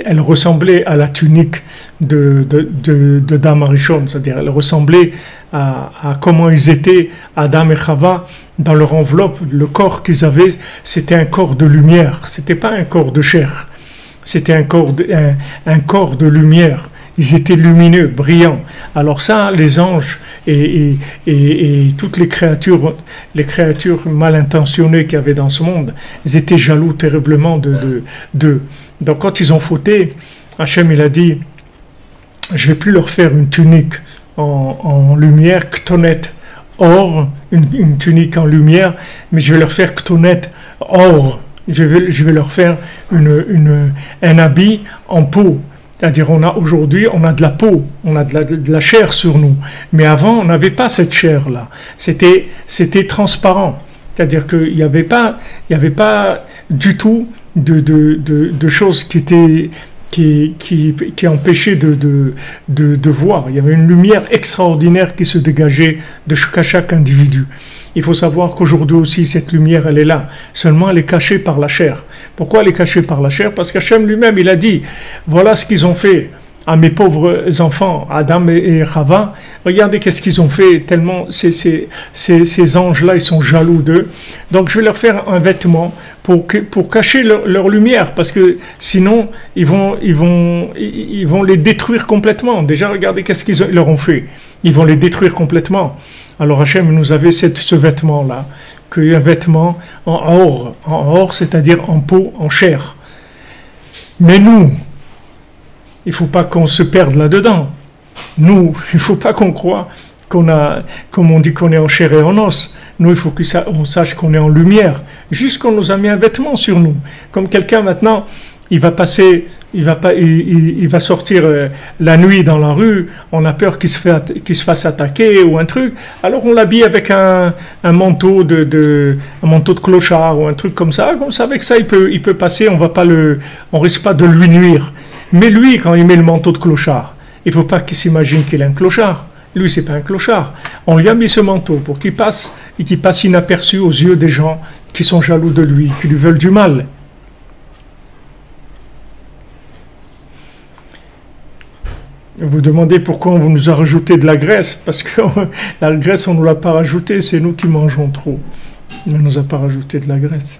elle ressemblait à la tunique de Adam Arishon, c'est-à-dire elle ressemblait à comment ils étaient, Adam et Chava, dans leur enveloppe, le corps qu'ils avaient, c'était un corps de lumière, c'était pas un corps de chair, c'était un corps de lumière. Ils étaient lumineux, brillants. Alors ça, les anges et toutes les créatures mal intentionnées qu'il y avait dans ce monde, ils étaient jaloux terriblement d'eux. Donc quand ils ont fauté, Hachem il a dit, je vais plus leur faire une tunique en lumière, ktonet, or, une tunique en lumière, mais je vais leur faire ktonet, or, je vais leur faire un habit en peau. C'est-à-dire, aujourd'hui, on a de la peau, on a de la chair sur nous. Mais avant, on n'avait pas cette chair-là. C'était transparent. C'est-à-dire qu'il n'y avait pas du tout de choses qui empêchaient de voir. Il y avait une lumière extraordinaire qui se dégageait de chaque individu. Il faut savoir qu'aujourd'hui aussi, cette lumière, elle est là. Seulement, elle est cachée par la chair. Pourquoi elle est cachée par la chair? Parce qu'Hachem lui-même, il a dit, voilà ce qu'ils ont fait à mes pauvres enfants, Adam et Chava. Regardez qu'est-ce qu'ils ont fait, tellement ces anges-là, ils sont jaloux d'eux. Donc, je vais leur faire un vêtement pour cacher leur lumière, parce que sinon, ils vont les détruire complètement. Déjà, regardez qu'est-ce qu'ils leur ont fait. Ils vont les détruire complètement. Alors Hachem nous avait ce vêtement-là, un vêtement en or, c'est-à-dire en peau, en chair. Mais nous, il ne faut pas qu'on se perde là-dedans. Nous, il ne faut pas qu'on croie comme on dit qu'on est en chair et en os. Nous, il faut qu'on sache qu'on est en lumière. Juste qu'on nous a mis un vêtement sur nous. Comme quelqu'un maintenant, il va sortir la nuit dans la rue, on a peur qu'il se fasse attaquer ou un truc, alors on l'habille avec un manteau de clochard ou un truc comme ça avec ça il peut passer, on risque pas de lui nuire. Mais lui, quand il met le manteau de clochard, il faut pas qu'il s'imagine qu'il est un clochard. Lui, c'est pas un clochard. On lui a mis ce manteau pour qu'il passe inaperçu aux yeux des gens qui sont jaloux de lui, qui lui veulent du mal. Vous demandez pourquoi on nous a rajouté de la graisse, parce que la graisse, on ne nous l'a pas rajoutée, c'est nous qui mangeons trop. On ne nous a pas rajouté de la graisse.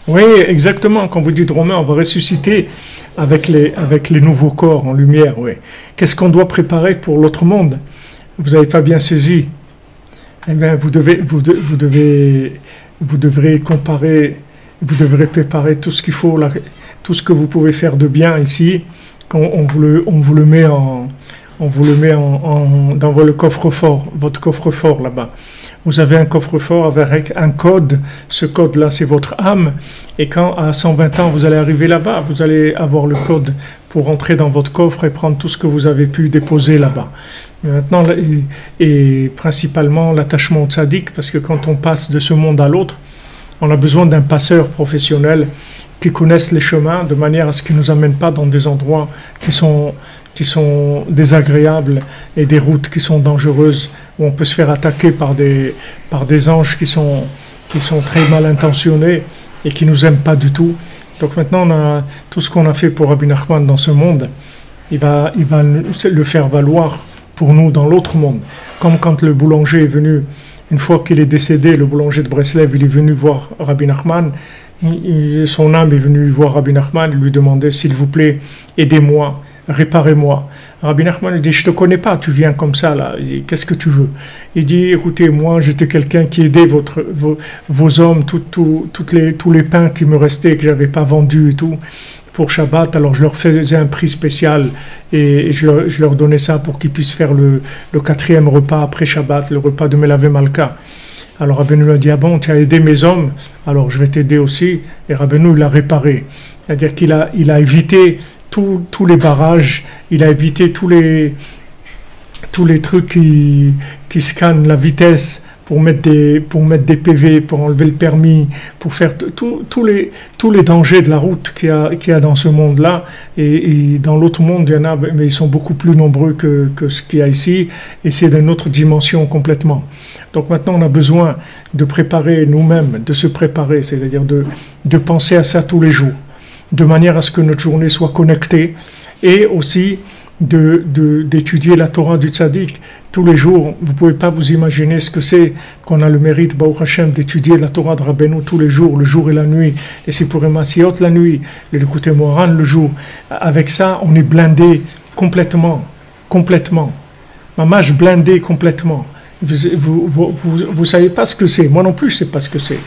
Oui, exactement. Quand vous dites Romain, on va ressusciter avec les nouveaux corps en lumière. Oui. Qu'est-ce qu'on doit préparer pour l'autre monde? Vous n'avez pas bien saisi. Eh bien, vous devrez comparer vous devrez préparer tout ce qu'il faut, tout ce que vous pouvez faire de bien ici. On vous le met dans le coffre-fort, votre coffre-fort là-bas. Vous avez un coffre-fort avec un code. Ce code-là, c'est votre âme. Et quand à 120 ans, vous allez arriver là-bas, vous allez avoir le code pour entrer dans votre coffre et prendre tout ce que vous avez pu déposer là-bas. Maintenant, et principalement l'attachement au tzaddik, parce que quand on passe de ce monde à l'autre, on a besoin d'un passeur professionnel qui connaisse les chemins de manière à ce qu'il ne nous amène pas dans des endroits qui sont désagréables et des routes qui sont dangereuses, où on peut se faire attaquer par des anges qui sont très mal intentionnés et qui nous aiment pas du tout. Donc maintenant, on a tout ce qu'on a fait pour Rabbi Nachman dans ce monde, il va le faire valoir pour nous dans l'autre monde. Comme quand le boulanger est venu, une fois qu'il est décédé, le boulanger de Breslev, il est venu voir Rabbi Nachman, son âme est venue voir Rabbi Nachman, il lui demandait, s'il vous plaît, aidez-moi, réparez-moi. Rabbi Nachman lui dit, je te connais pas, tu viens comme ça là. Il dit, qu'est-ce que tu veux? Il dit, écoutez, moi j'étais quelqu'un qui aidait vos hommes, tous les pains qui me restaient, que j'avais pas vendus et tout, pour Shabbat. Alors je leur faisais un prix spécial et je leur donnais ça pour qu'ils puissent faire le 4e repas après Shabbat, le repas de Melavé Malka. Alors Rabbeinu a dit, ah bon, tu as aidé mes hommes, alors je vais t'aider aussi. Et Rabbeinu l'a réparé. C'est-à-dire qu'il a évité tous les barrages, il a évité tous les trucs qui scannent la vitesse pour mettre des PV, pour enlever le permis, pour faire tous les dangers de la route qu'il y a dans ce monde-là. Et dans l'autre monde, il y en a, mais ils sont beaucoup plus nombreux que ce qu'il y a ici, et c'est d'une autre dimension complètement. Donc maintenant, on a besoin de préparer nous-mêmes, de se préparer, c'est-à-dire de penser à ça tous les jours, de manière à ce que notre journée soit connectée, et aussi d'étudier la Torah du Tzaddik tous les jours. Vous ne pouvez pas vous imaginer ce que c'est qu'on a le mérite, Baruch Hashem, d'étudier la Torah de Rabbeinu tous les jours, le jour et la nuit, et c'est pour Masiot la nuit, le Likutei Moharan le jour. Avec ça, on est blindé complètement. Mamash blindé complètement. Vous savez pas ce que c'est. Moi non plus, je sais pas ce que c'est.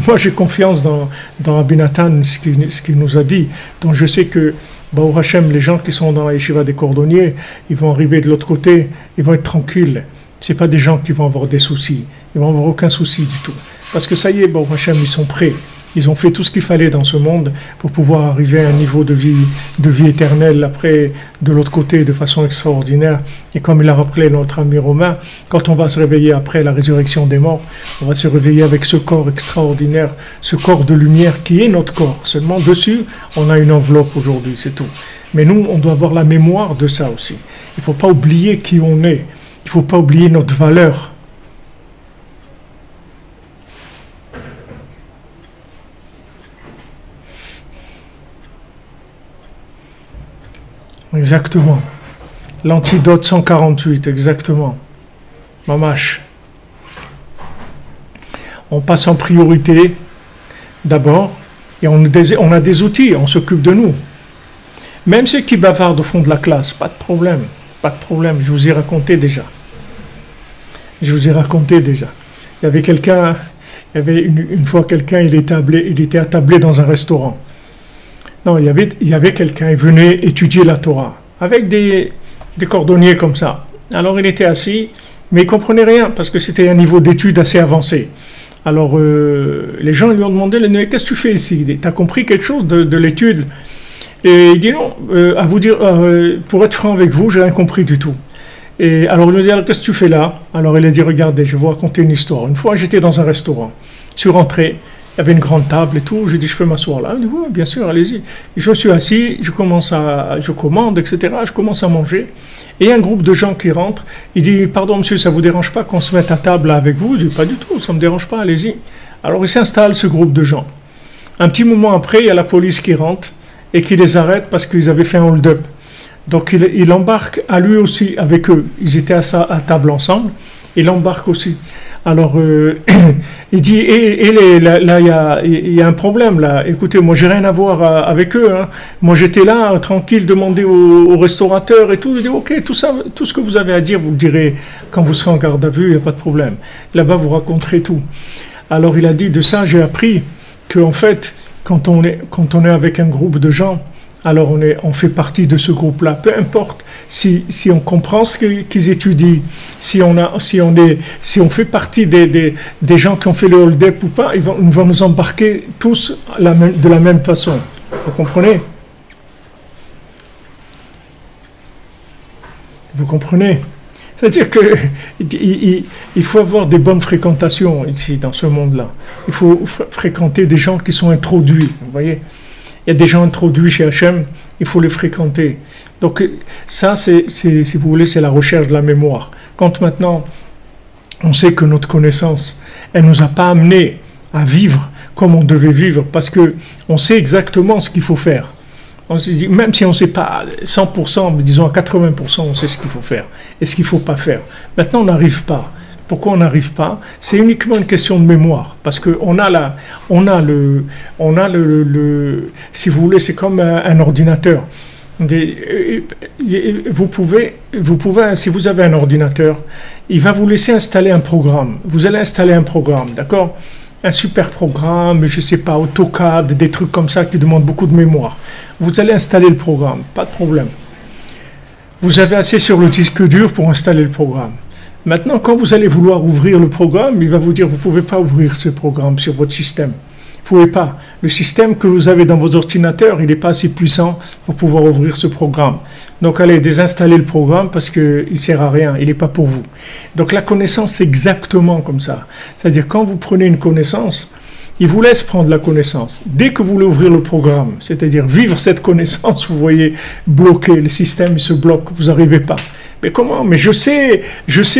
Moi, j'ai confiance dans Rabbi Nathan, ce qu'il nous a dit. Donc, je sais que, Baruch Hashem, les gens qui sont dans la yeshiva des cordonniers, ils vont arriver de l'autre côté, ils vont être tranquilles. C'est pas des gens qui vont avoir des soucis. Ils vont avoir aucun souci du tout. Parce que ça y est, Baruch Hashem, ils sont prêts. Ils ont fait tout ce qu'il fallait dans ce monde pour pouvoir arriver à un niveau de vie éternelle après, de l'autre côté, de façon extraordinaire. Et comme il a rappelé notre ami Romain, quand on va se réveiller après la résurrection des morts, on va se réveiller avec ce corps extraordinaire, ce corps de lumière qui est notre corps. Seulement dessus, on a une enveloppe aujourd'hui, c'est tout. Mais nous, on doit avoir la mémoire de ça aussi. Il ne faut pas oublier qui on est. Il ne faut pas oublier notre valeur. Exactement. L'antidote 148, exactement. Mamash. On passe en priorité d'abord et on a des outils, on s'occupe de nous. Même ceux qui bavardent au fond de la classe, pas de problème. Pas de problème, je vous ai raconté déjà. Il y avait une fois quelqu'un, il était attablé dans un restaurant. Non, il y avait quelqu'un, il venait étudier la Torah, avec des cordonniers comme ça. Alors il était assis, mais il ne comprenait rien, parce que c'était un niveau d'étude assez avancé. Alors les gens lui ont demandé, qu'est-ce que tu fais ici? Tu as compris quelque chose de l'étude? Et il dit non, à vous dire, pour être franc avec vous, je n'ai rien compris du tout. Et alors il lui dit, alors qu'est-ce que tu fais là? Alors il a dit, regardez, je vais vous raconter une histoire. Une fois, j'étais dans un restaurant, je suis rentré, il y avait une grande table et tout. J'ai dit, je peux m'asseoir là? Il dit, oui, bien sûr, allez-y. Je me suis assis, je commande, etc. Je commence à manger. Et il y a un groupe de gens qui rentrent. Il dit, pardon, monsieur, ça ne vous dérange pas qu'on se mette à table là avec vous? Je dis, pas du tout, ça ne me dérange pas, allez-y. Alors, il s'installe, ce groupe de gens. Un petit moment après, il y a la police qui rentre et qui les arrête parce qu'ils avaient fait un hold-up. Donc, il embarque à lui aussi avec eux. Ils étaient à table ensemble. Il embarque aussi. Alors, il dit, là, il y a un problème, là. Écoutez, moi, j'ai rien à voir avec eux. Hein. Moi, j'étais là, tranquille, demander au restaurateur et tout. Il dit, ok, tout ce que vous avez à dire, vous le direz quand vous serez en garde à vue, il n'y a pas de problème. Là-bas, vous raconterez tout. Alors, il a dit, de ça, j'ai appris qu'en fait, quand on est avec un groupe de gens, alors on fait partie de ce groupe-là. Peu importe si on comprend ce qu'ils étudient, si on fait partie des gens qui ont fait le hold-up ou pas, ils vont nous embarquer tous de la même façon. Vous comprenez? Vous comprenez? C'est-à-dire qu'il faut avoir des bonnes fréquentations ici, dans ce monde-là. Il faut fréquenter des gens qui sont introduits, vous voyez? Il y a des gens introduits chez Hachem, il faut les fréquenter. Donc ça, si vous voulez, c'est la recherche de la mémoire. Quand maintenant, on sait que notre connaissance, elle ne nous a pas amené à vivre comme on devait vivre, parce qu'on sait exactement ce qu'il faut faire. On se dit, même si on ne sait pas 100%, mais disons à 80%, on sait ce qu'il faut faire et ce qu'il ne faut pas faire. Maintenant, on n'arrive pas. Pourquoi on n'arrive pas? C'est uniquement une question de mémoire, parce qu'on a si vous voulez, c'est comme un ordinateur. Vous pouvez, si vous avez un ordinateur, il va vous laisser installer un programme. Vous allez installer un programme, d'accord? Un super programme, je ne sais pas, AutoCAD, des trucs comme ça qui demandent beaucoup de mémoire. Vous allez installer le programme, pas de problème. Vous avez assez sur le disque dur pour installer le programme. Maintenant, quand vous allez vouloir ouvrir le programme, il va vous dire, vous ne pouvez pas ouvrir ce programme sur votre système. Vous ne pouvez pas. Le système que vous avez dans vos ordinateurs, il n'est pas assez puissant pour pouvoir ouvrir ce programme. Donc, allez désinstaller le programme parce qu'il ne sert à rien, il n'est pas pour vous. Donc, la connaissance, c'est exactement comme ça. C'est-à-dire, quand vous prenez une connaissance, il vous laisse prendre la connaissance. Dès que vous voulez ouvrir le programme, c'est-à-dire vivre cette connaissance, vous voyez bloquer, le système il se bloque, vous n'arrivez pas. Mais comment? Mais je sais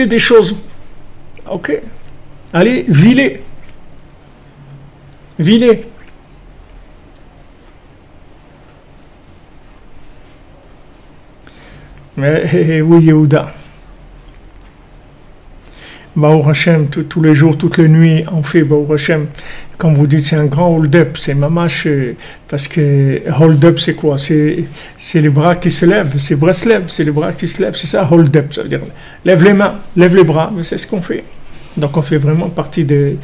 des choses. Ok. Allez, vis-les. Vis-les. Mais oui, Yehuda. Baruch Hashem, tous les jours, toutes les nuits, on fait Baruch Hashem. Comme vous dites, c'est un grand hold-up, c'est mamash, parce que hold-up, c'est quoi? C'est les bras qui se lèvent, c'est Breslev, c'est les bras qui se lèvent, c'est ça, hold-up, ça veut dire lève les mains, lève les bras, c'est ce qu'on fait. Donc on fait vraiment partie du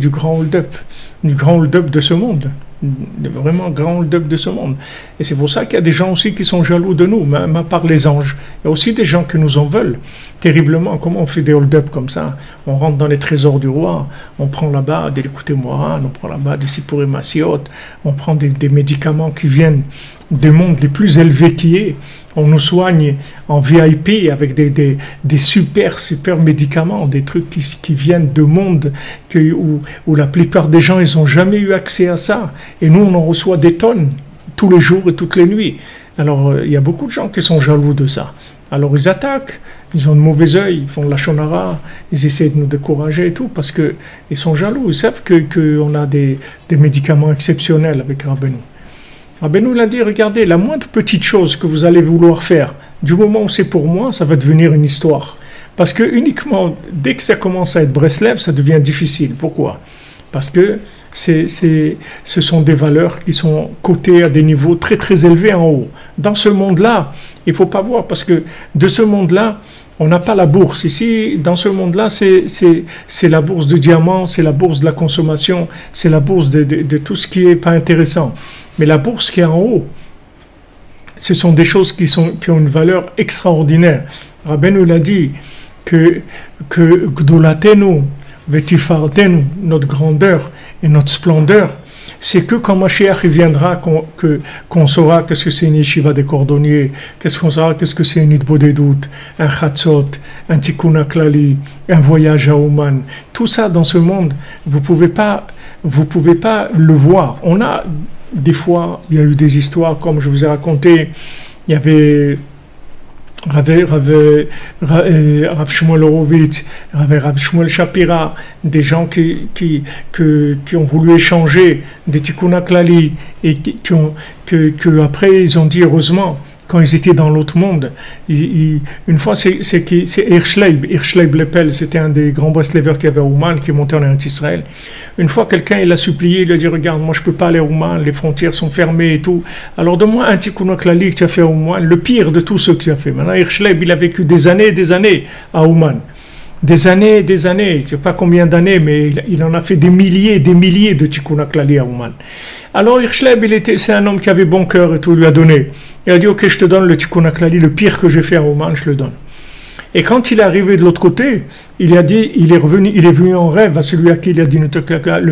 grand hold-up de ce monde. Vraiment grand hold-up de ce monde. Et c'est pour ça qu'il y a des gens aussi qui sont jaloux de nous, même à part les anges. Il y a aussi des gens qui nous en veulent terriblement. Comment on fait des hold-up comme ça? On rentre dans les trésors du roi, on prend là-bas des Likutei-Moharan, on prend là-bas des Sipurim Massiot, on prend des médicaments qui viennent des mondes les plus élevés qui est. On nous soigne en VIP avec des super médicaments, des trucs qui viennent de mondes où la plupart des gens, ils n'ont jamais eu accès à ça. Et nous, on en reçoit des tonnes, tous les jours et toutes les nuits. Alors, il y a beaucoup de gens qui sont jaloux de ça. Alors, ils attaquent, ils ont de mauvais œil, ils font de la shonara, ils essaient de nous décourager et tout, parce qu'ils sont jaloux. Ils savent qu'on a des médicaments exceptionnels avec Rabbeinu. Rabbeinu l'a dit, regardez, la moindre petite chose que vous allez vouloir faire, du moment où c'est pour moi, ça va devenir une histoire. Parce que uniquement, dès que ça commence à être Breslev, ça devient difficile. Pourquoi? Parce que ce sont des valeurs qui sont cotées à des niveaux très très élevés en haut. Dans ce monde-là, il ne faut pas voir, parce que de ce monde-là, on n'a pas la bourse. Ici, dans ce monde-là, c'est la bourse de diamants, c'est la bourse de la consommation, c'est la bourse de tout ce qui n'est pas intéressant. Mais la bourse qui est en haut, ce sont des choses qui ont une valeur extraordinaire. Rabbeinu l'a dit que Gdolatenu, Vetifartenu, notre grandeur et notre splendeur, c'est que quand Mashiach viendra qu'on saura qu'est-ce que c'est une yeshiva des cordonniers, qu'on saura qu'est-ce que c'est une hitbodedut, un chatzot, un tikkun klali, un voyage à Ouman. Tout ça dans ce monde, vous pouvez pas le voir. On a des fois, il y a eu des histoires, comme je vous ai raconté, il y avait Rav Shmuel Horowitz, Rav Shmuel Shapira, des gens qui ont voulu échanger des tikkun klali et après ils ont dit heureusement quand ils étaient dans l'autre monde. Une fois, c'est Hirschleib Lepel, c'était un des grands Breslevers qui avait à Ouman, qui est monté en Eretz Israël. Une fois, quelqu'un, il a supplié, il a dit, regarde, moi je ne peux pas aller à Ouman, les frontières sont fermées et tout. Alors donne-moi un tikkun klali que tu as fait à Ouman, le pire de tous ceux que tu as fait. Maintenant, Hirschleib, il a vécu des années et des années à Ouman. des années, je ne sais pas combien d'années, mais il en a fait des milliers de Tikkun HaKlali à Ouman. Alors Hirschleb, c'est un homme qui avait bon cœur et tout, lui a donné. Il a dit, ok, je te donne le Tikkun HaKlali, le pire que j'ai fait à Ouman, je le donne. Et quand il est arrivé de l'autre côté, il est venu en rêve à celui à qui il a dit le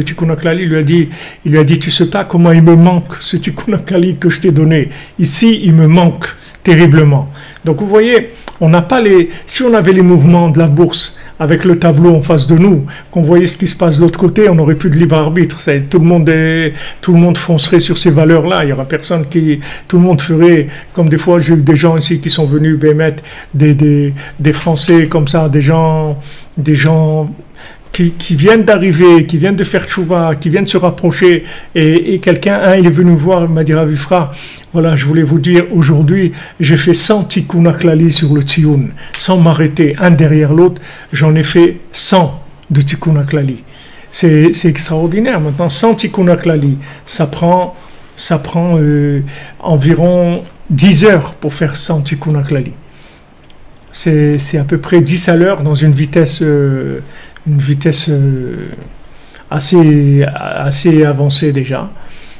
Tikkun HaKlali, il lui a dit, tu sais pas comment il me manque ce Tikkun HaKlali que je t'ai donné. Ici, il me manque terriblement. Donc vous voyez, si on avait les mouvements de la bourse avec le tableau en face de nous, qu'on voyait ce qui se passe de l'autre côté, on n'aurait plus de libre arbitre. Tout le monde foncerait sur ces valeurs-là. Il y aura personne tout le monde ferait, comme des fois j'ai eu des gens ici qui sont venus mettre des Français comme ça, des gens qui viennent d'arriver, qui viennent de faire tchouva, qui viennent se rapprocher, et quelqu'un, il est venu me voir, il m'a dit, Rav Ifrah, voilà, je voulais vous dire, aujourd'hui, j'ai fait 100 Tikkun HaKlali sur le Tziyun, sans m'arrêter, un derrière l'autre, j'en ai fait 100 de Tikkun HaKlali. C'est extraordinaire. Maintenant, 100 Tikkun HaKlali, ça prend environ 10 heures pour faire 100 Tikkun HaKlali. C'est à peu près 10 à l'heure dans une vitesse assez avancée déjà.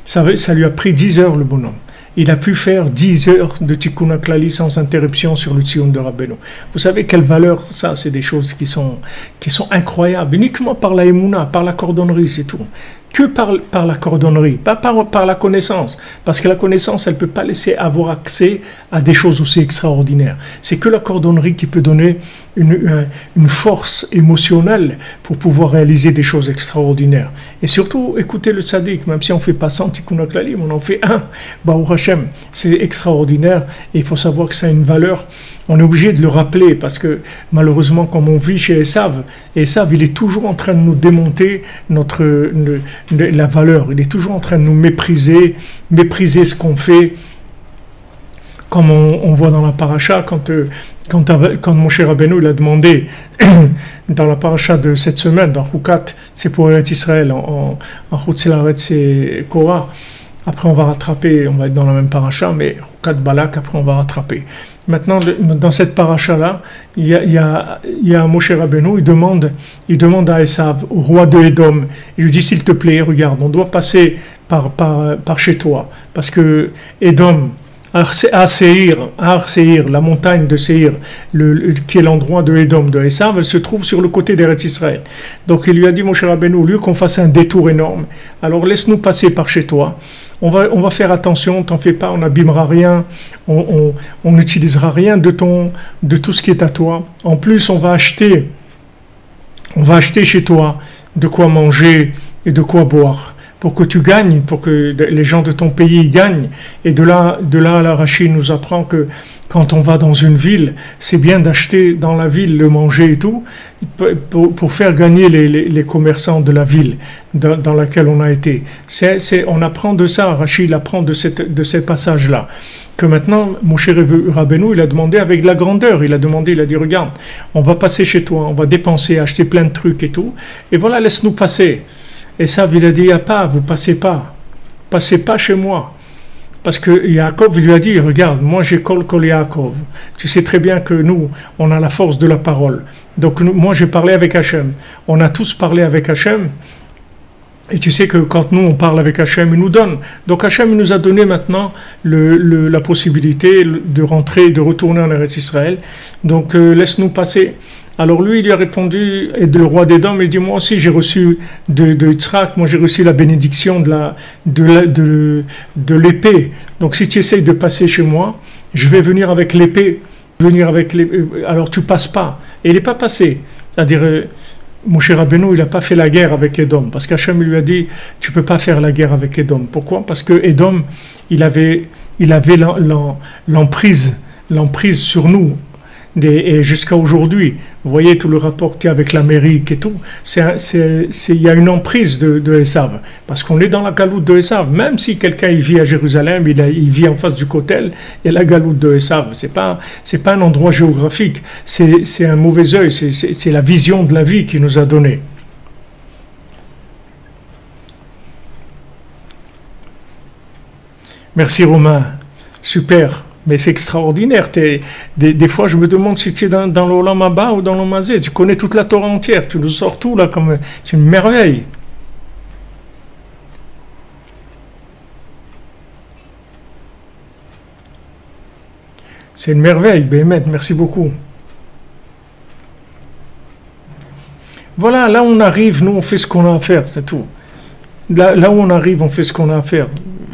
Ça lui a pris 10 heures, le bonhomme. Il a pu faire 10 heures de Tikkun HaKlali sans interruption sur le Tziyun de Rabbeinu. Vous savez quelle valeur ça, c'est des choses qui sont incroyables, uniquement par la émouna, par la cordonnerie, c'est tout. Que par la cordonnerie, pas par la connaissance, parce que la connaissance, elle ne peut pas laisser avoir accès à des choses aussi extraordinaires. C'est que la cordonnerie qui peut donner une force émotionnelle pour pouvoir réaliser des choses extraordinaires. Et surtout, écoutez le tzaddik, même si on ne fait pas 100 Tikkun HaKlali, on en fait un, Baruch Hashem, c'est extraordinaire, et il faut savoir que ça a une valeur. On est obligé de le rappeler, parce que malheureusement, comme on vit chez Esav, il est toujours en train de nous démonter la valeur, il est toujours en train de nous mépriser ce qu'on fait, comme on voit dans la paracha, quand Moshe Rabbeinu il a demandé, dans la paracha de cette semaine, dans Chukat, c'est pour Eretz Israël, en Chutz La'aretz c'est Korah, après on va rattraper, on va être dans la même paracha, mais Chukat Balak, après on va rattraper. Maintenant, dans cette paracha-là, il y a Moshe Rabbeinu, il demande à Esav, au roi de Édom, il lui dit, s'il te plaît, regarde, on doit passer par chez toi, parce que Édom, à Seir, la montagne de Seir, qui est l'endroit de Édom, de Esav, elle se trouve sur le côté d'Eretz Israël. Donc il lui a dit, Moshe Rabbeinu, au lieu qu'on fasse un détour énorme, alors laisse-nous passer par chez toi. On va faire attention, t'en fais pas, on n'abîmera rien, on n'utilisera rien de tout ce qui est à toi. En plus, on va acheter chez toi de quoi manger et de quoi boire, pour que tu gagnes, pour que les gens de ton pays gagnent. Et de là, la Rachid nous apprend que quand on va dans une ville, c'est bien d'acheter dans la ville le manger et tout, pour faire gagner les commerçants de la ville dans laquelle on a été. On apprend de ça, Rachid apprend de ces passages-là, que maintenant, Moshe Rabbeinu, il a demandé avec de la grandeur, il a dit, regarde, on va passer chez toi, on va dépenser, acheter plein de trucs et tout, et voilà, laisse-nous passer. Et ça, il a dit, vous passez pas chez moi. Parce que Yaakov lui a dit, regarde, moi j'ai kol Yaakov. Tu sais très bien que nous, on a la force de la parole. Donc moi j'ai parlé avec Hachem. On a tous parlé avec Hachem. Et tu sais que quand nous on parle avec Hachem, il nous donne. Donc Hachem nous a donné maintenant la possibilité de rentrer, de retourner en Eretz Israël. Donc laisse-nous passer. Alors lui, il lui a répondu, et le roi d'Édom, il dit, moi aussi j'ai reçu de Yitzhak, moi j'ai reçu la bénédiction de l'épée. Donc si tu essayes de passer chez moi, je vais venir avec l'épée, alors tu passes pas. Et il n'est pas passé. C'est-à-dire, Moshe Rabbeinu, il n'a pas fait la guerre avec Édom, parce qu'Hachem lui a dit, tu peux pas faire la guerre avec Édom. Pourquoi? Parce que Édom, il avait l'emprise sur nous. Et jusqu'à aujourd'hui, vous voyez tout le rapport qu'il y a avec l'Amérique et tout, il y a une emprise de Esav, parce qu'on est dans la galoute de Esav, même si quelqu'un il vit à Jérusalem, il vit en face du Kotel, et la galoute de Esav, c'est pas un endroit géographique, c'est un mauvais œil, c'est la vision de la vie qu'il nous a donnée. Merci Romain, super. Mais c'est extraordinaire. Des fois, je me demande si tu es dans l'Olam Haba ou dans l'Omazé. Tu connais toute la Torah entière. Tu nous sors tout là comme... C'est une merveille. C'est une merveille, Béhémet. Merci beaucoup. Voilà, là où on arrive, nous, on fait ce qu'on a à faire, c'est tout. Là où on arrive, on fait ce qu'on a à faire.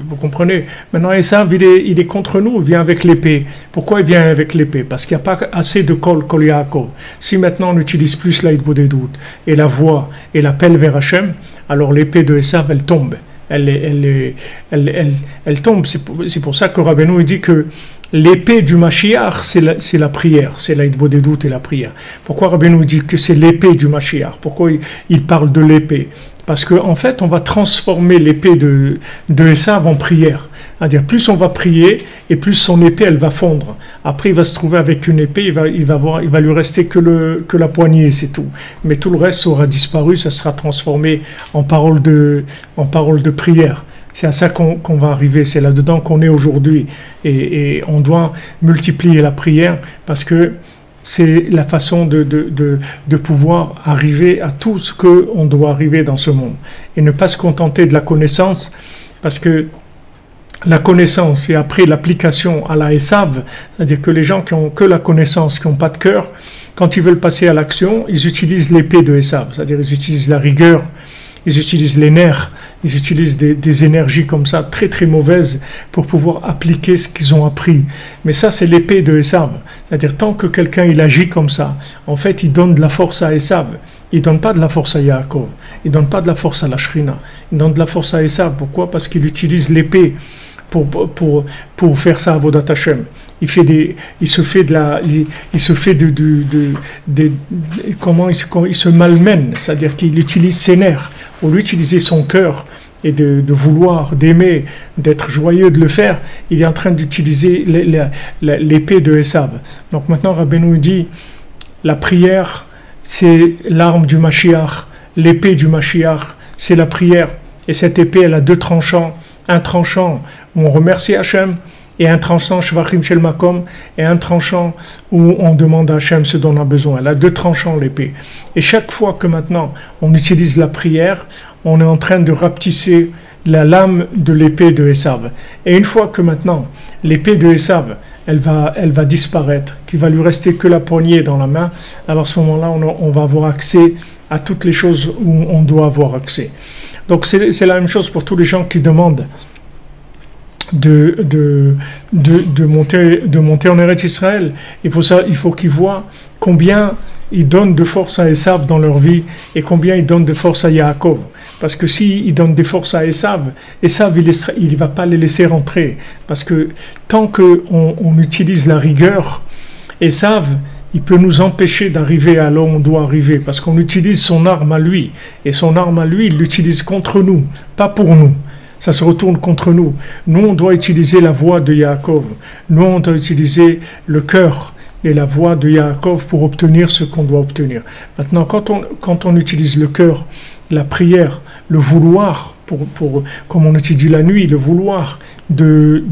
Vous comprenez? Maintenant, Esav, il est contre nous, il vient avec l'épée. Pourquoi il vient avec l'épée? Parce qu'il n'y a pas assez de kol Yaakov. Si maintenant on utilise plus la Hitbodedut et la voix et l'appel vers Hachem, alors l'épée de Esav, elle tombe. Elle tombe. C'est pour ça que Rabbeinu dit que l'épée du Mashiach, c'est la prière, c'est la Hitbodedut et la prière. Pourquoi Rabbeinu dit que c'est l'épée du Mashiach? Pourquoi il parle de l'épée? Parce qu'en fait, on va transformer l'épée de Esav en prière. C'est-à-dire, plus on va prier, et plus son épée, elle va fondre. Après, il va se trouver avec une épée, il va lui rester que la poignée, c'est tout. Mais tout le reste aura disparu, ça sera transformé en parole de prière. C'est à ça qu'on va arriver, c'est là-dedans qu'on est aujourd'hui. Et on doit multiplier la prière, parce que c'est la façon de pouvoir arriver à tout ce qu'on doit arriver dans ce monde. Et ne pas se contenter de la connaissance, parce que la connaissance et après l'application à la Esav, c'est-à-dire que les gens qui ont que la connaissance, qui n'ont pas de cœur, quand ils veulent passer à l'action, ils utilisent l'épée de Esav, c'est-à-dire ils utilisent la rigueur, ils utilisent les nerfs, ils utilisent des énergies comme ça, très très mauvaises, pour pouvoir appliquer ce qu'ils ont appris. Mais ça, c'est l'épée de Esav. C'est-à-dire, tant que quelqu'un il agit comme ça, en fait, il donne de la force à Esav. Il ne donne pas de la force à Yaakov. Il ne donne pas de la force à la Shrina. Il donne de la force à Esav. Pourquoi? Parce qu'il utilise l'épée pour faire ça à Avodat Hashem. Il se malmène, c'est-à-dire qu'il utilise ses nerfs, au lieu d'utiliser son cœur et de vouloir, d'aimer, d'être joyeux de le faire, il est en train d'utiliser l'épée de Esav. Donc maintenant, Rabbeinu dit, la prière, c'est l'arme du Mashiach, l'épée du Mashiach, c'est la prière, et cette épée, elle a deux tranchants, un tranchant où on remercie Hachem, et un tranchant Shvachim Shel Makom, et un tranchant où on demande à Hachem ce dont on a besoin. Elle a deux tranchants, l'épée. Et chaque fois que maintenant on utilise la prière, on est en train de rapetisser la lame de l'épée de Esav. Et une fois que maintenant l'épée de Esav, elle va disparaître, qu'il va lui rester que la poignée dans la main, alors à ce moment-là, on va avoir accès à toutes les choses où on doit avoir accès. Donc c'est la même chose pour tous les gens qui demandent de monter en Eretz Israël. Il faut qu'ils voient combien ils donnent de force à Esav dans leur vie et combien ils donnent de force à Yaakov. Parce que s'ils donnent des forces à Esav, il ne va pas les laisser rentrer. Parce que tant qu'on utilise la rigueur, Esav, il peut nous empêcher d'arriver à là où on doit arriver. Parce qu'on utilise son arme à lui. Et son arme à lui, il l'utilise contre nous, pas pour nous. Ça se retourne contre nous. Nous, on doit utiliser la voix de Yaakov. Nous, on doit utiliser le cœur et la voix de Yaakov pour obtenir ce qu'on doit obtenir. Maintenant, quand on utilise le cœur, la prière, le vouloir, comme on étudie la nuit, le vouloir de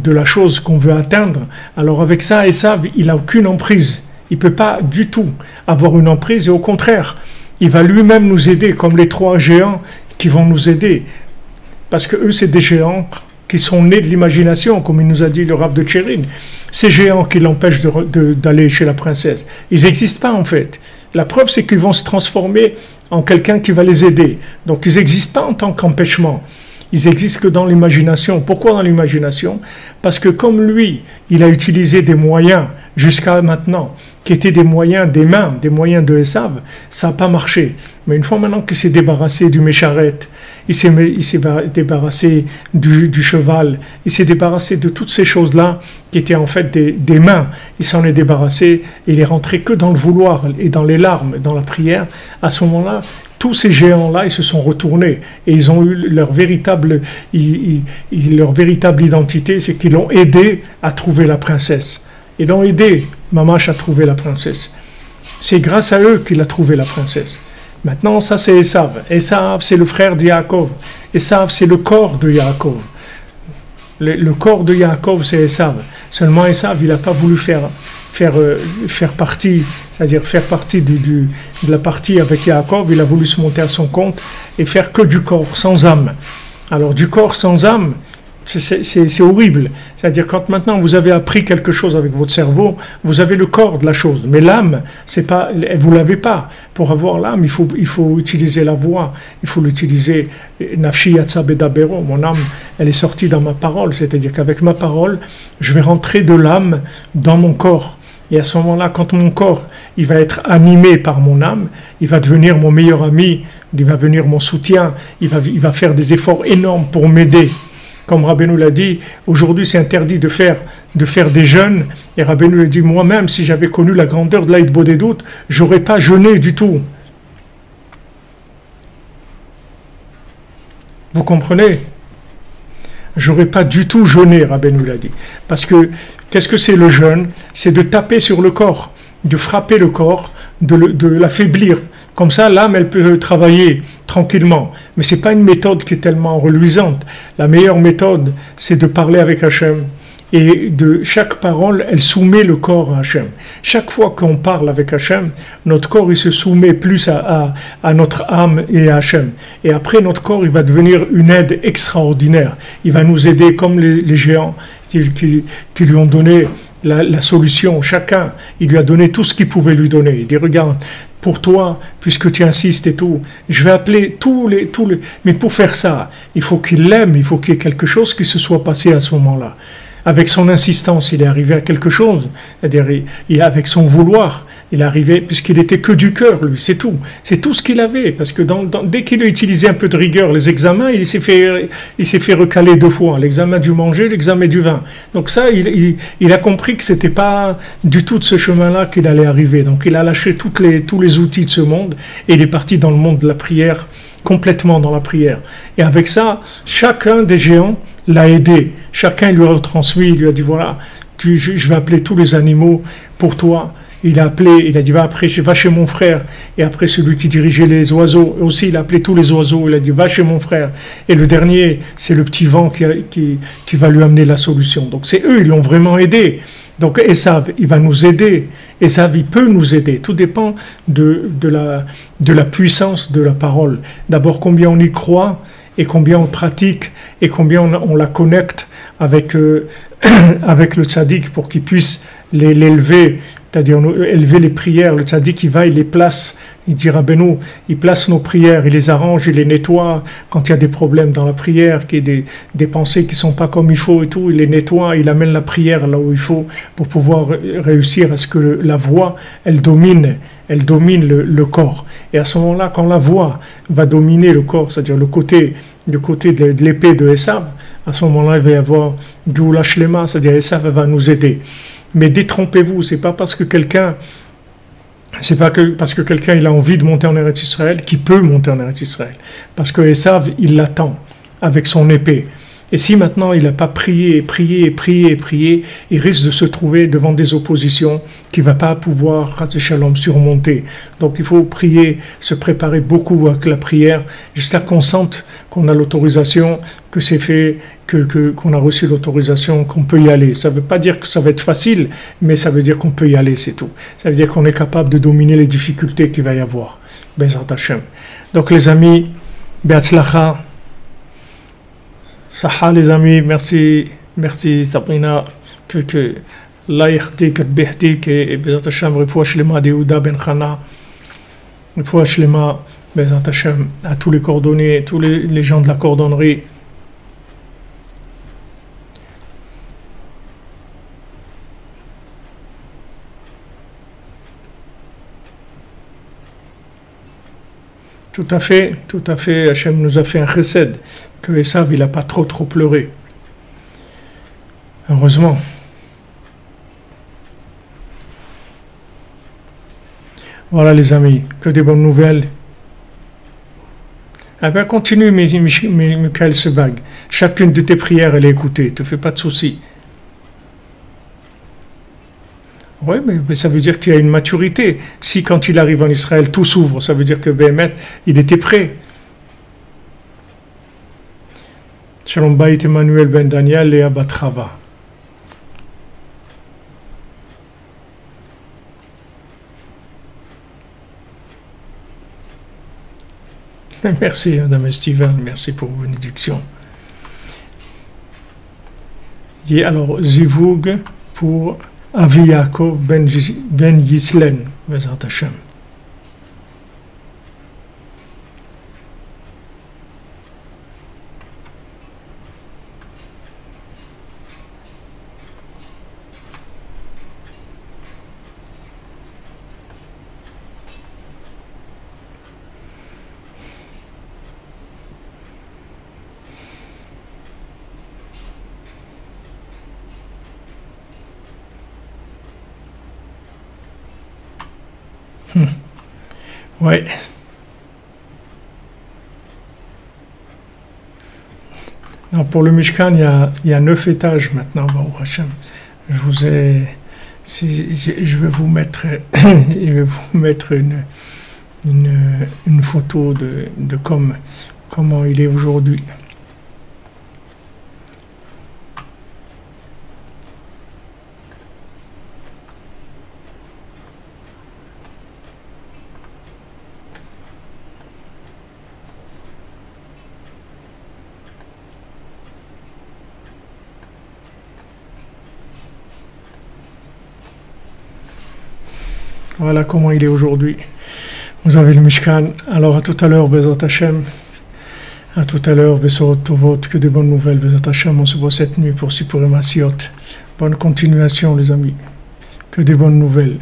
la chose qu'on veut atteindre, alors avec ça, Esav, il n'a aucune emprise. Il ne peut pas du tout avoir une emprise et au contraire, il va lui-même nous aider comme les trois géants qui vont nous aider. Parce que eux, c'est des géants qui sont nés de l'imagination, comme il nous a dit le Rav de Tchérin. Ces géants qui l'empêchent d'aller chez la princesse, ils n'existent pas en fait. La preuve, c'est qu'ils vont se transformer en quelqu'un qui va les aider. Donc, ils n'existent pas en tant qu'empêchement. Ils existent que dans l'imagination. Pourquoi dans l'imagination? Parce que comme lui, il a utilisé des moyens jusqu'à maintenant, qui étaient des moyens des mains, des moyens de Esav, ça n'a pas marché. Mais une fois maintenant qu'il s'est débarrassé du mécharet, il s'est débarrassé du cheval, il s'est débarrassé de toutes ces choses-là qui étaient en fait des mains. Il s'en est débarrassé et il est rentré que dans le vouloir et dans les larmes, dans la prière. À ce moment-là, tous ces géants-là, ils se sont retournés et ils ont eu leur véritable identité, c'est qu'ils l'ont aidé à trouver la princesse. Ils l'ont aidé, Mamash, à trouver la princesse. C'est grâce à eux qu'il a trouvé la princesse. Maintenant, ça c'est Esav. Esav, c'est le frère de Yaakov. Esav, c'est le corps de Yaakov. Le corps de Yaakov, c'est Esav. Seulement Esav, il n'a pas voulu faire partie, c'est-à-dire faire partie de la partie avec Yaakov, il a voulu se monter à son compte et faire que du corps, sans âme. Alors du corps sans âme, c'est horrible. C'est-à-dire quand maintenant vous avez appris quelque chose avec votre cerveau, vous avez le corps de la chose, mais l'âme, c'est pas, vous l'avez pas. Pour avoir l'âme, il faut utiliser la voix, il faut l'utiliser. Nafshi yatsa bedabero, mon âme, elle est sortie dans ma parole, c'est-à-dire qu'avec ma parole, je vais rentrer de l'âme dans mon corps. Et à ce moment-là, quand mon corps, il va être animé par mon âme, il va devenir mon meilleur ami, il va devenir mon soutien, il va faire des efforts énormes pour m'aider. Comme Rabbeinu l'a dit, aujourd'hui c'est interdit de faire des jeûnes. Et Rabbeinu l'a dit, moi-même, si j'avais connu la grandeur de l'Aïd Bodedut, j'aurais pas jeûné du tout. Vous comprenez? J'aurais pas du tout jeûné, Rabbeinu l'a dit. Parce que, qu'est-ce que c'est le jeûne? C'est de taper sur le corps, de frapper le corps, de l'affaiblir. Comme ça, l'âme, elle peut travailler tranquillement. Mais ce n'est pas une méthode qui est tellement reluisante. La meilleure méthode, c'est de parler avec Hachem. Et de chaque parole, elle soumet le corps à Hachem. Chaque fois qu'on parle avec Hachem, notre corps, il se soumet plus à notre âme et à Hachem. Et après, notre corps, il va devenir une aide extraordinaire. Il va nous aider comme les géants qui lui ont donné la solution. Chacun, il lui a donné tout ce qu'il pouvait lui donner. Il dit, regarde, pour toi, puisque tu insistes et tout, je vais appeler tous les... Mais pour faire ça, il faut qu'il l'aime, il faut qu'il y ait quelque chose qui se soit passé à ce moment-là. Avec son insistance, il est arrivé à quelque chose. C'est-à-dire, avec son vouloir, il est arrivé, puisqu'il était que du cœur, lui, c'est tout. C'est tout ce qu'il avait, parce que dès qu'il a utilisé un peu de rigueur, les examens, il s'est fait recaler 2 fois, l'examen du manger, l'examen du vin. Donc ça, il a compris que c'était pas du tout de ce chemin-là qu'il allait arriver. Donc il a lâché tous les outils de ce monde, et il est parti dans le monde de la prière, complètement dans la prière. Et avec ça, chacun des géants l'a aidé. Chacun lui a retransmis, il lui a dit, voilà, je vais appeler tous les animaux pour toi. Il a appelé, il a dit, va chez mon frère. Et après, celui qui dirigeait les oiseaux, aussi, il a appelé tous les oiseaux. Il a dit, va chez mon frère. Et le dernier, c'est le petit vent qui va lui amener la solution. Donc, c'est eux, ils l'ont vraiment aidé. Donc, Esav, il va nous aider. Esav, il peut nous aider. Tout dépend de la puissance de la parole. D'abord, combien on y croit, et combien on pratique, et combien on la connecte avec le tzaddik pour qu'il puisse l'élever, c'est-à-dire élever les prières. Le tzaddik, il les place, il dit Rabbeinu, il place nos prières, il les arrange, il les nettoie quand il y a des problèmes dans la prière, qu'il y a des pensées qui ne sont pas comme il faut et tout, il les nettoie, il amène la prière là où il faut pour pouvoir réussir à ce que la voix, elle domine le corps. Et à ce moment-là, quand la voix va dominer le corps, c'est-à-dire le côté de l'épée de Esav, à ce moment-là, il va y avoir Géoula Shlema, c'est-à-dire Esav va nous aider. Mais détrompez-vous, c'est pas parce que quelqu'un il a envie de monter en Eretz Israël qu'il peut monter en Eretz Israël. Parce que Esav, il l'attend avec son épée. Et si maintenant il n'a pas prié, il risque de se trouver devant des oppositions qu'il ne va pas pouvoir, Chas Shalom, surmonter. Donc il faut prier, se préparer beaucoup avec la prière, jusqu'à qu'on sente qu'on a l'autorisation, que c'est fait, qu'on a reçu l'autorisation, qu'on peut y aller. Ça ne veut pas dire que ça va être facile, mais ça veut dire qu'on peut y aller, c'est tout. Ça veut dire qu'on est capable de dominer les difficultés qu'il va y avoir. Bezrat Hashem. Donc les amis, Be'atzlacha. Saha les amis, merci Sabrina, que Allah yahdik, bihdik, et Bezrat Hashem, refoua shlema de Yehuda ben Chana, refoua shlema, Bezrat Hashem, à tous les cordonniers, tous les gens de la cordonnerie. Tout à fait, Hachem nous a fait un chesed, que Esav, il n'a pas trop pleuré. Heureusement. Voilà les amis, que des bonnes nouvelles. Eh bien continue, Michael Sebag. Chacune de tes prières, elle est écoutée, ne te fais pas de soucis. Oui, mais ça veut dire qu'il y a une maturité. Si quand il arrive en Israël, tout s'ouvre, ça veut dire que Béhémet, il était prêt. Shalom Bayit Emmanuel Ben Daniel et Abatrava. Merci, Madame Steven, merci pour vos bénédictions. Et alors, Zivug pour Avi Yaakov Ben Yislen, Bezrat Hashem. Ouais. Non, pour le Mishkan, il y a 9 étages maintenant, Baruch Hashem. Je vais vous mettre une photo de comment il est aujourd'hui. Voilà comment il est aujourd'hui. Vous avez le Mishkan. Alors à tout à l'heure, Bezrat Hashem. À tout à l'heure, Besorot Tovot. Que de bonnes nouvelles, Bezrat Hashem. On se voit cette nuit pour Sipurim Asiot. Bonne continuation, les amis. Que de bonnes nouvelles.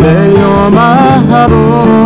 ליום האחרון